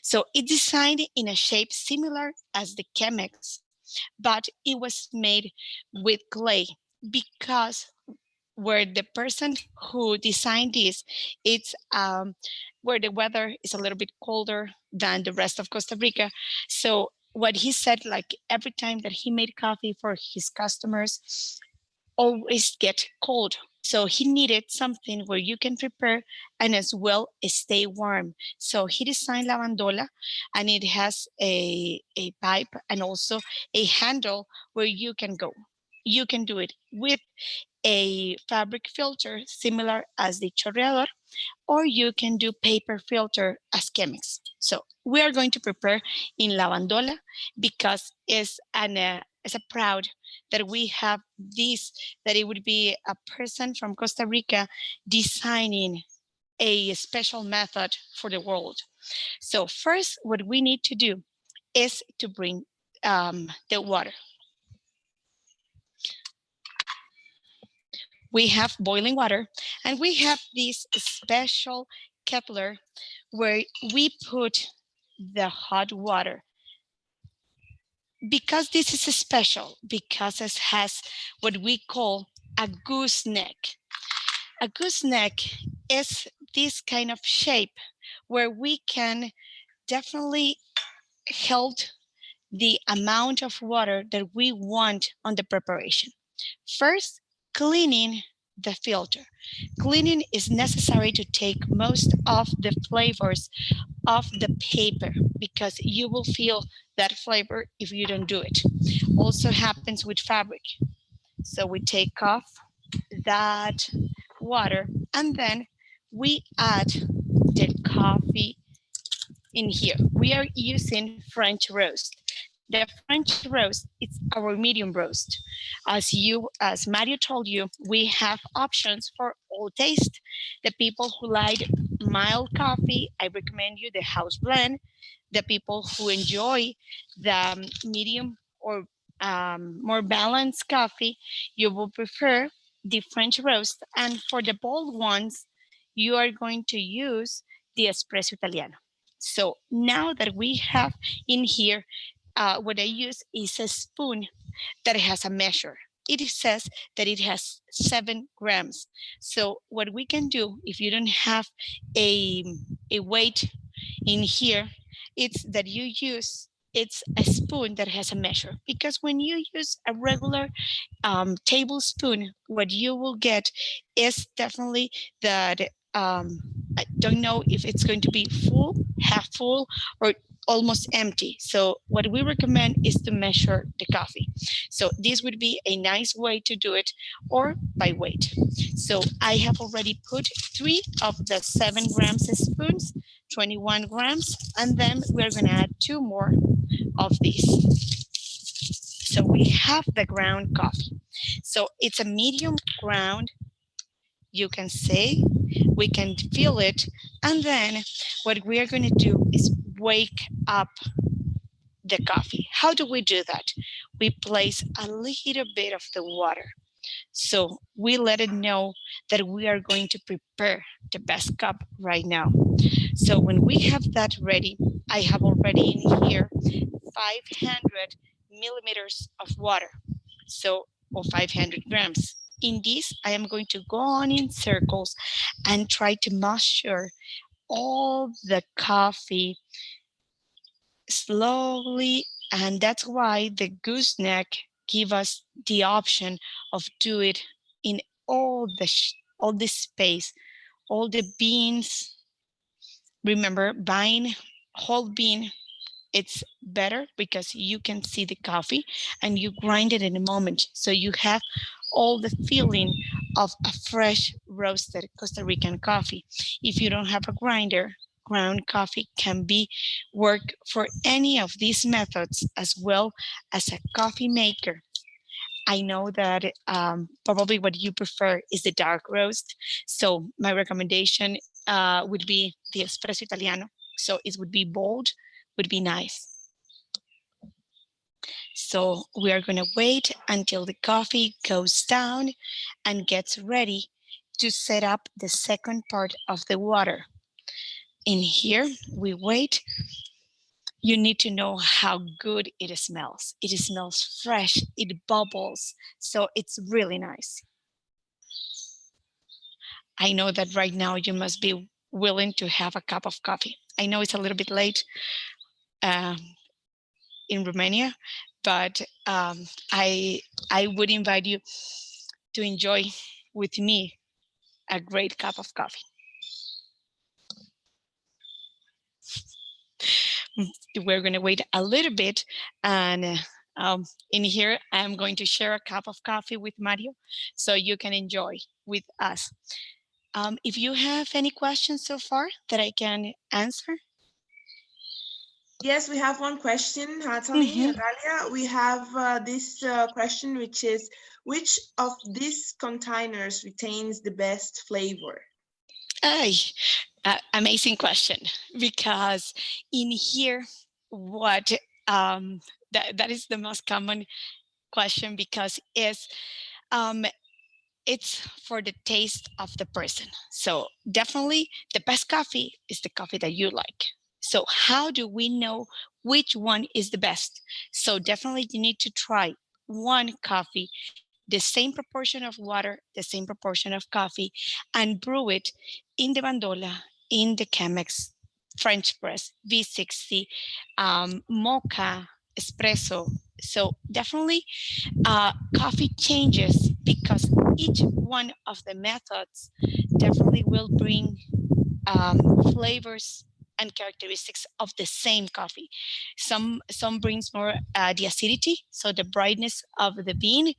Speaker 4: So it's designed in a shape similar as the Chemex, but it was made with clay because where the person who designed this, it's where the weather is a little bit colder than the rest of Costa Rica. So what he said, like every time that he made coffee for his customers, always get cold. So he needed something where you can prepare and as well stay warm. So he designed la bandola, and it has a pipe and also a handle where you can go. You can do it with a fabric filter similar as the chorreador, or you can do paper filter as Chemex. So we are going to prepare in la bandola because it's a proud that we have this, that it would be a person from Costa Rica designing a special method for the world. So first, what we need to do is to bring the water. We have boiling water, and we have this special kettler where we put the hot water. Because this is special, because it has what we call a gooseneck. A gooseneck is this kind of shape where we can definitely hold the amount of water that we want on the preparation. First, cleaning the filter. Cleaning is necessary to take most of the flavors of the paper because you will feel that flavor if you don't do it. Also happens with fabric. So we take off that water and then we add the coffee in here. We are using French roast. The French roast, it's our medium roast. As Mario told you, we have options for all taste. The people who like mild coffee, I recommend you the house blend. The people who enjoy the medium or more balanced coffee, you will prefer the French roast. And for the bold ones, you are going to use the espresso Italiano. So now that we have in here, what I use is a spoon that has a measure. It says that it has 7 grams. So what we can do, if you don't have a weight in here, it's that you use, it's a spoon that has a measure. Because when you use a regular tablespoon, what you will get is definitely that, I don't know if it's going to be full, half full, or almost empty. So what we recommend is to measure the coffee. So this would be a nice way to do it, or by weight. So I have already put 3 of the 7 grams spoons, 21 grams, and then we're gonna add 2 more of these. So we have the ground coffee. So it's a medium ground, you can say, we can feel it. And then what we are gonna do is wake up the coffee. How do we do that? We place a little bit of the water. So we let it know that we are going to prepare the best cup right now. So when we have that ready, I have already in here 500 millimeters of water. So, or 500 grams. In this, I am going to go on in circles and try to measure all the coffee slowly, and that's why the gooseneck give us the option of do it in all the space, all the beans. Remember, buying whole bean it's better because you can see the coffee and you grind it in a moment. So you have all the feeling of a fresh roasted Costa Rican coffee. If you don't have a grinder, ground coffee can be work for any of these methods as well as a coffee maker. I know that probably what you prefer is the dark roast. So my recommendation would be the espresso italiano. So it would be bold, would be nice. So we are going to wait until the coffee goes down and gets ready to set up the second part of the water. In here, we wait. You need to know how good it smells. It smells fresh, it bubbles, so it's really nice. I know that right now you must be willing to have a cup of coffee. I know it's a little bit late in Romania, but I would invite you to enjoy with me a great cup of coffee. We're going to wait a little bit, and in here I'm going to share a cup of coffee with Mario so you can enjoy with us. If you have any questions so far that I can answer.
Speaker 1: Yes, we have one question, Natalie and Dalia. We have this question, which is, which of these containers retains the best flavor?
Speaker 4: Amazing question, because in here, what that is the most common question, because it's for the taste of the person. So definitely the best coffee is the coffee that you like. So how do we know which one is the best? So definitely you need to try one coffee, the same proportion of water, the same proportion of coffee, and brew it in the bandola, in the Chemex, French press, V60, mocha, espresso. So definitely coffee changes because each one of the methods definitely will bring flavors and characteristics of the same coffee. Some brings more the acidity, so the brightness of the bean.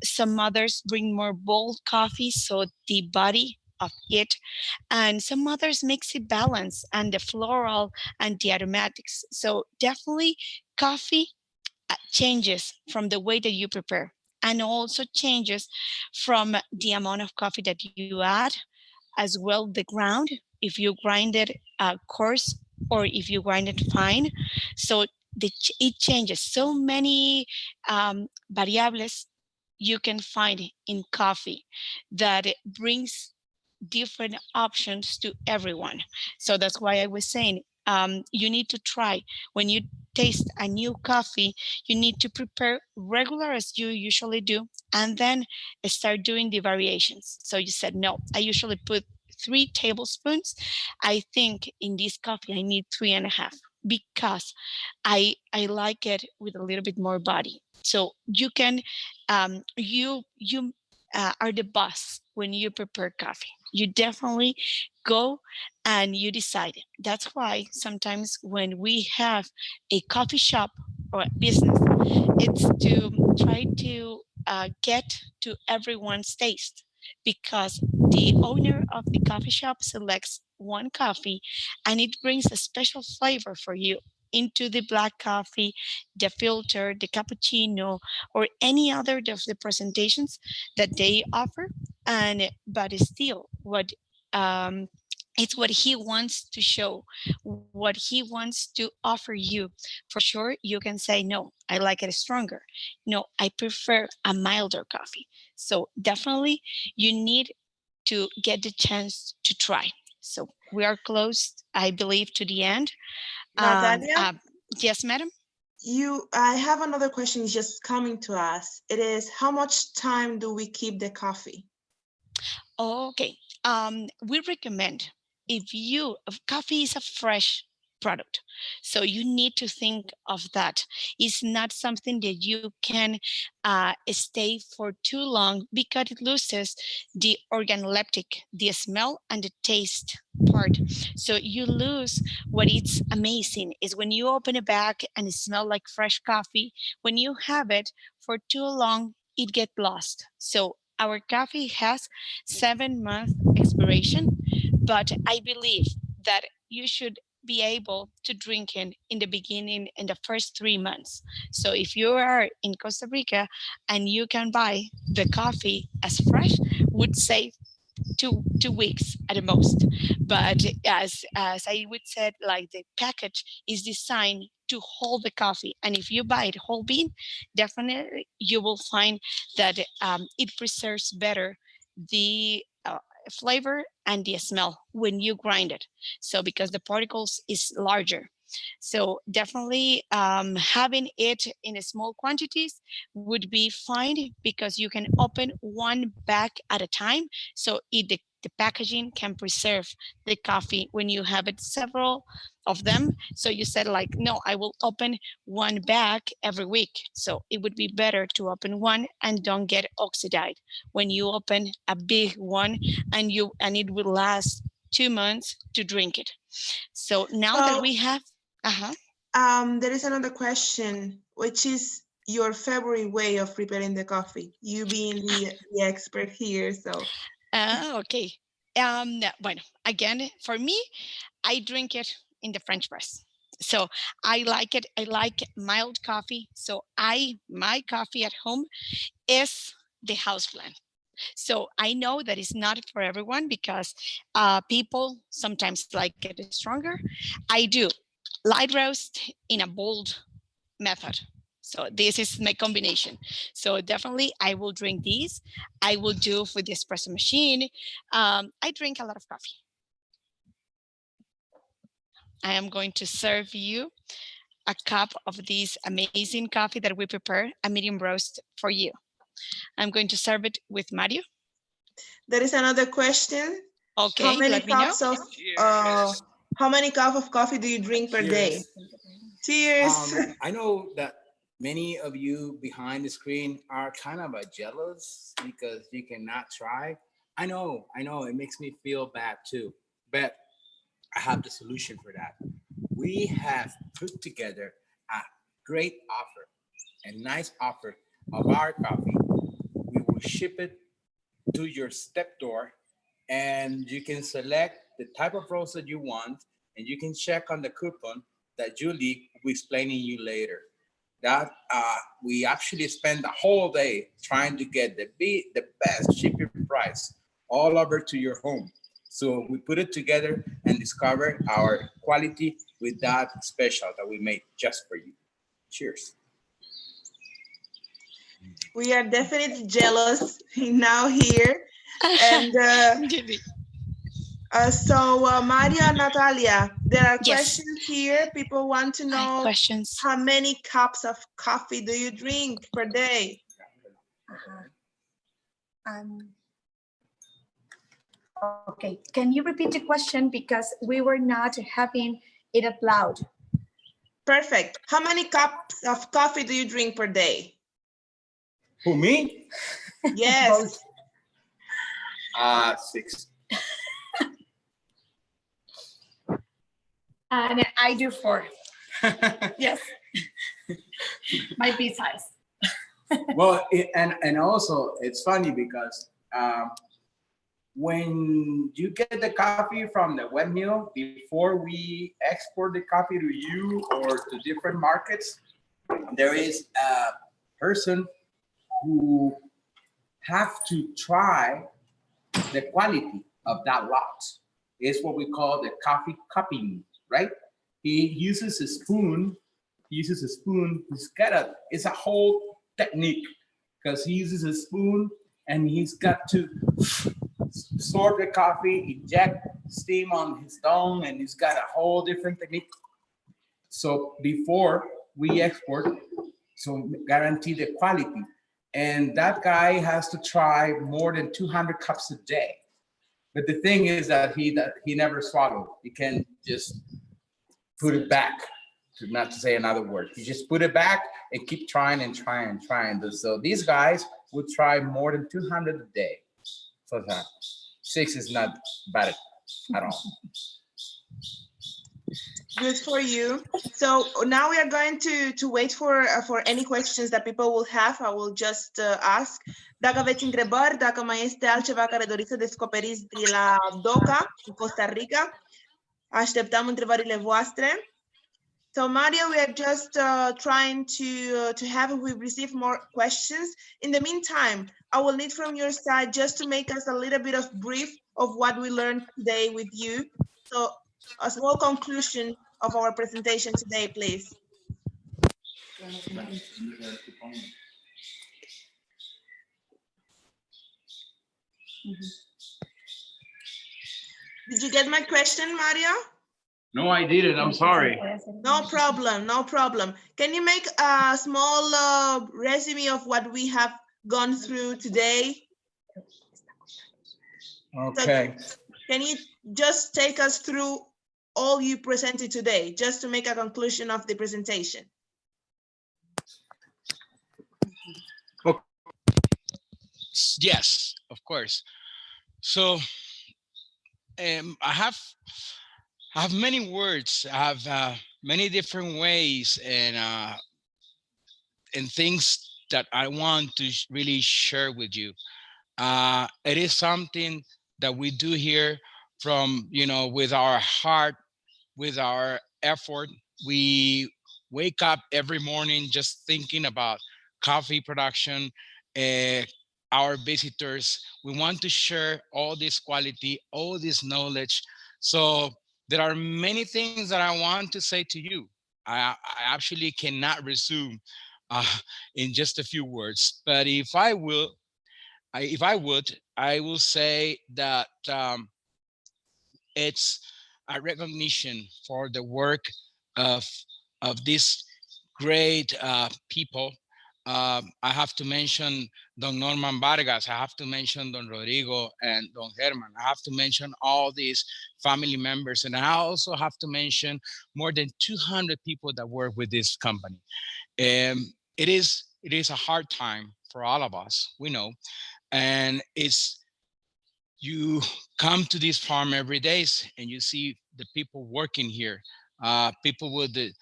Speaker 4: Some others bring more bold coffee, so the body of it, and some others makes it balance and the floral and the aromatics. So definitely coffee changes from the way that you prepare, and also changes from the amount of coffee that you add, as well the ground, if you grind it coarse or if you grind it fine. So it changes so many variables you can find in coffee that it brings different options to everyone. So that's why I was saying you need to try. When you taste a new coffee, you need to prepare regular as you usually do, and then start doing the variations. So you said, no, I usually put 3 tablespoons. I think in this coffee, I need 3.5 because I like it with a little bit more body. So you can, you are the boss when you prepare coffee. You definitely go and you decide. That's why sometimes when we have a coffee shop or business, it's to try to get to everyone's taste, because the owner of the coffee shop selects one coffee and it brings a special flavor for you into the black coffee, the filter, the cappuccino, or any other of the presentations that they offer. And but still, what it's what he wants to show, what he wants to offer you. For sure, you can say, no, I like it stronger. No, I prefer a milder coffee. So definitely you need to get the chance to try. So we are close, I believe, to the end.
Speaker 1: Natalia?
Speaker 4: Yes, madam?
Speaker 1: I have another question just coming to us. It is, how much time do we keep the coffee?
Speaker 4: Okay. We recommend, if coffee is a fresh product. So you need to think of that. It's not something that you can stay for too long because it loses the organoleptic, the smell and the taste part. So you lose what it's amazing is when you open a bag and it smells like fresh coffee. When you have it for too long, it gets lost. So our coffee has 7-month expiration, but I believe that you should be able to drink it in the beginning in the first 3 months. So if you are in Costa Rica and you can buy the coffee as fresh, would say two weeks at the most. But as I would say, like the package is designed to hold the coffee, and if you buy it whole bean, definitely you will find that it preserves better the flavor and the smell when you grind it. So because the particles is larger. So definitely having it in small quantities would be fine because you can open one bag at a time. So the packaging can preserve the coffee when you have it several of them. So you said like, no, I will open one bag every week. So it would be better to open one and don't get oxidized when you open a big one and it will last 2 months to drink it. So now that we have,
Speaker 1: there is another question, which is your favorite way of preparing the coffee? You being the expert here, so.
Speaker 4: Okay. Bueno, again, for me, I drink it in the French press. So I like it. I like mild coffee. So my coffee at home is the house blend. So I know that it's not for everyone because people sometimes like it stronger. I do light roast in a bold method. So this is my combination. So definitely I will drink these. I will do for the espresso machine. I drink a lot of coffee. I am going to serve you a cup of this amazing coffee that we prepare, a medium roast for you. I'm going to serve it with Mario.
Speaker 1: There is another question.
Speaker 4: Okay,
Speaker 1: how many
Speaker 4: let me know.
Speaker 1: How many cups of coffee do you drink per day? Cheers.
Speaker 2: I know that many of you behind the screen are kind of jealous because you cannot try. I know, it makes me feel bad too, but I have the solution for that. We have put together a great offer, a nice offer of our coffee. We will ship it to your step door and you can select the type of roast that you want and you can check on the coupon that Julie will be explaining you later. That we actually spend the whole day trying to get the best shipping price all over to your home. So we put it together and discover our quality with that special that we made just for you. Cheers.
Speaker 1: We are definitely jealous now here. And Maria and Natalia, there are questions here. People want to know how many cups of coffee do you drink per day?
Speaker 5: Okay, can you repeat the question because we were not having it out loud?
Speaker 1: Perfect. How many cups of coffee do you drink per day?
Speaker 2: Who, me?
Speaker 1: Yes.
Speaker 2: 6.
Speaker 5: And I do 4. Yes. My B size.
Speaker 2: Well, and also it's funny because when you get the coffee from the wet mill, before we export the coffee to you or to different markets, there is a person who have to try the quality of that lot. It's what we call the coffee cupping, right? He uses a spoon. It's a whole technique because he uses a spoon and he's got to sort the coffee, inject steam on his tongue, and he's got a whole different technique. So before we export, so guarantee the quality. And that guy has to try more than 200 cups a day. But the thing is that he never swallowed. He can just put it back, not to say another word. You just put it back and keep trying and trying and trying. So these guys would try more than 200 a day. So that 6 is not bad at all.
Speaker 1: Good for you. So now we are going to wait for any questions that people will have. I will just ask. Dacă aveți întrebări, dacă mai este altceva care doriți să descoperiți de la Doka, în Costa Rica, așteptăm întrebările voastre. So Mario, we are just trying to have, we've received more questions. In the meantime, I will need from your side just to make us a little bit of brief of what we learned today with you. So a small conclusion of our presentation today, please. Did you get my question, Mario?
Speaker 2: No, I didn't. I'm sorry.
Speaker 1: No problem, no problem. Can you make a small resume of what we have gone through today?
Speaker 2: Okay.
Speaker 1: So can you just take us through all you presented today, just to make a conclusion of the presentation?
Speaker 2: Okay.
Speaker 3: Yes, of course. So I have many words. I have many different ways and things that I want to really share with you. It is something that we do here from, with our heart, with our effort. We wake up every morning just thinking about coffee production, our visitors. We want to share all this quality, all this knowledge. So there are many things that I want to say to you. I actually cannot resume in just a few words, but if I would, I will say that it's a recognition for the work of these great people. I have to mention Don Norman Vargas. I have to mention Don Rodrigo and Don Herman. I have to mention all these family members. And I also have to mention more than 200 people that work with this company. It is a hard time for all of us, we know. And you come to this farm every day and you see the people working here, people with the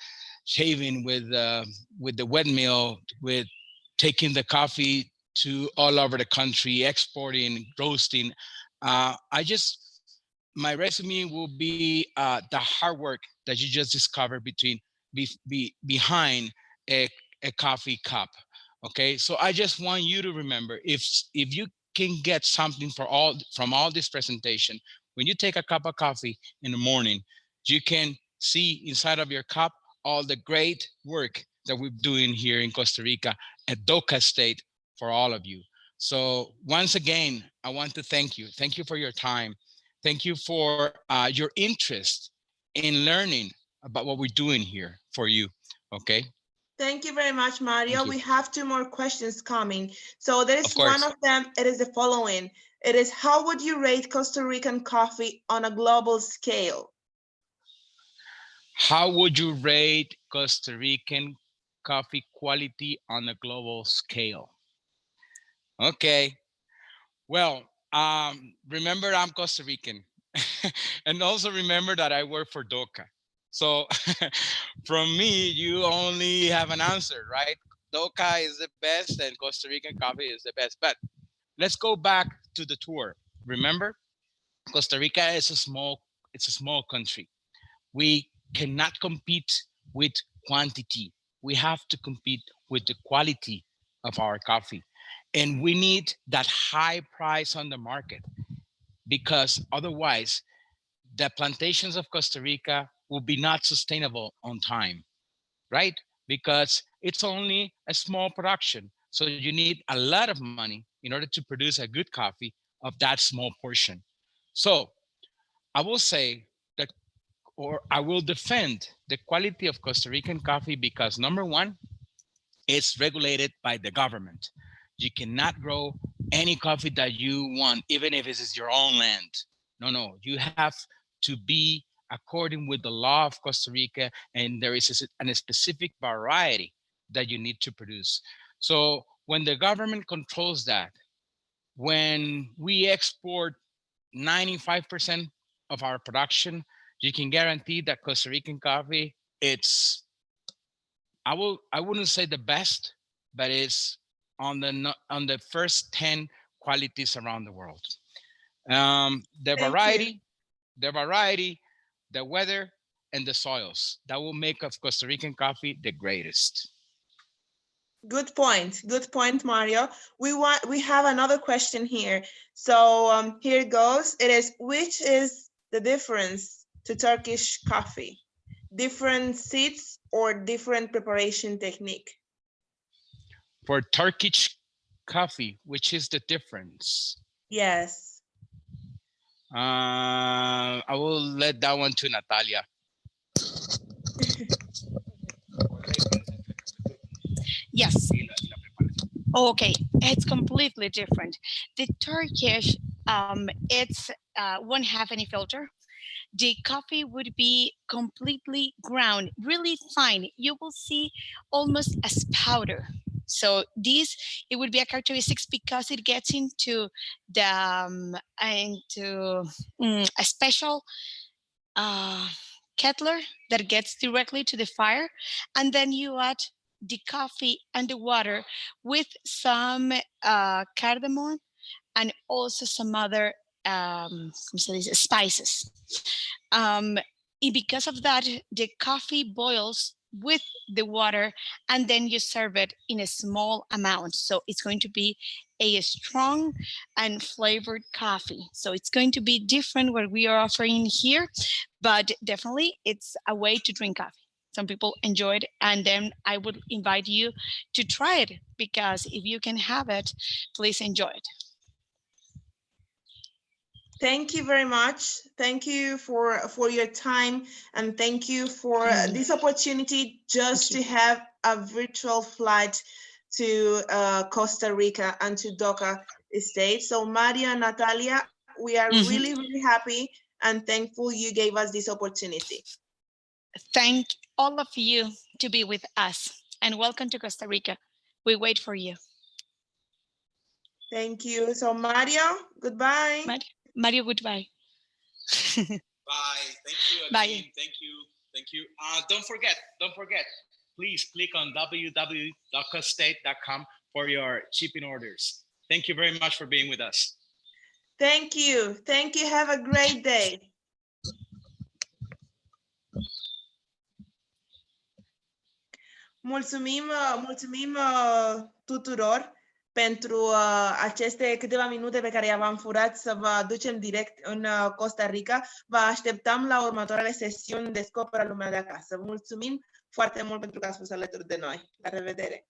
Speaker 3: shaving, with the wet mill, with taking the coffee to all over the country, exporting, roasting. My resume will be the hard work that you just discovered behind a coffee cup. Okay, so I just want you to remember, if you can get something from all this presentation, when you take a cup of coffee in the morning, you can see inside of your cup all the great work that we're doing here in Costa Rica at Doka State for all of you. So once again, I want to thank you. Thank you for your time. Thank you for your interest in learning about what we're doing here for you. Okay.
Speaker 1: Thank you very much, Mario. We have 2 more questions coming. So there is one of them. It is the following. It is, how would you rate Costa Rican coffee on a global scale?
Speaker 3: How would you rate Costa Rican coffee quality on a global scale? Okay. Well, remember I'm Costa Rican. And also remember that I work for Doka. So from me, you only have an answer, right? Doka is the best and Costa Rican coffee is the best. But let's go back to the tour. Remember, Costa Rica is a small country. We cannot compete with quantity. We have to compete with the quality of our coffee. And we need that high price on the market, because otherwise the plantations of Costa Rica will be not sustainable on time, right? Because it's only a small production. So you need a lot of money in order to produce a good coffee of that small portion. So I will say that, or I will defend the quality of Costa Rican coffee because number one, it's regulated by the government. You cannot grow any coffee that you want, even if it is your own land. No, you have to be according with the law of Costa Rica, and there is a specific variety that you need to produce. So when the government controls that, when we export 95% of our production, you can guarantee that Costa Rican coffee, it's, I wouldn't say the best, but it's on the first 10 qualities around the world. The variety, the weather, and the soils that will make of Costa Rican coffee the greatest.
Speaker 1: Good point, Mario. We have another question here. So here it goes. It is, which is the difference to Turkish coffee? Different seeds or different preparation technique?
Speaker 3: For Turkish coffee, which is the difference?
Speaker 1: Yes.
Speaker 3: I will let that one to Natalia.
Speaker 4: Yes. Okay, it's completely different. The Turkish, it's won't have any filter. The coffee would be completely ground, really fine. You will see almost as powder. So this, it would be a characteristic because it gets into the a special kettler that gets directly to the fire, and then you add the coffee and the water with some cardamom and also some other spices. Because of that, the coffee boils with the water, and then you serve it in a small amount. So it's going to be a strong and flavored coffee. So it's going to be different what we are offering here, but definitely it's a way to drink coffee. Some people enjoy it, and then I would invite you to try it, because if you can have it, please enjoy it.
Speaker 1: Thank you very much. Thank you for your time, and thank you for this opportunity just to have a virtual flight to Costa Rica and to Doka State. So Mario and Natalia, we are really, really happy and thankful you gave us this opportunity.
Speaker 4: Thank all of you to be with us, and welcome to Costa Rica. We wait for you.
Speaker 1: Thank you. So Mario, goodbye.
Speaker 4: Mario, goodbye.
Speaker 3: Bye. Thank you, Aline.
Speaker 4: Bye.
Speaker 3: Thank you. Don't forget. Please click on www.docastate.com for your shipping orders. Thank you very much for being with us.
Speaker 1: Thank you. Thank you. Have a great day. Mulțumim tuturor pentru aceste câteva minute pe care i-am furat să vă aducem direct în Costa Rica. Vă așteptăm la următoarele sesiuni Descopera lumea de acasă. Mulțumim foarte mult pentru că ați fost alături de noi. La revedere!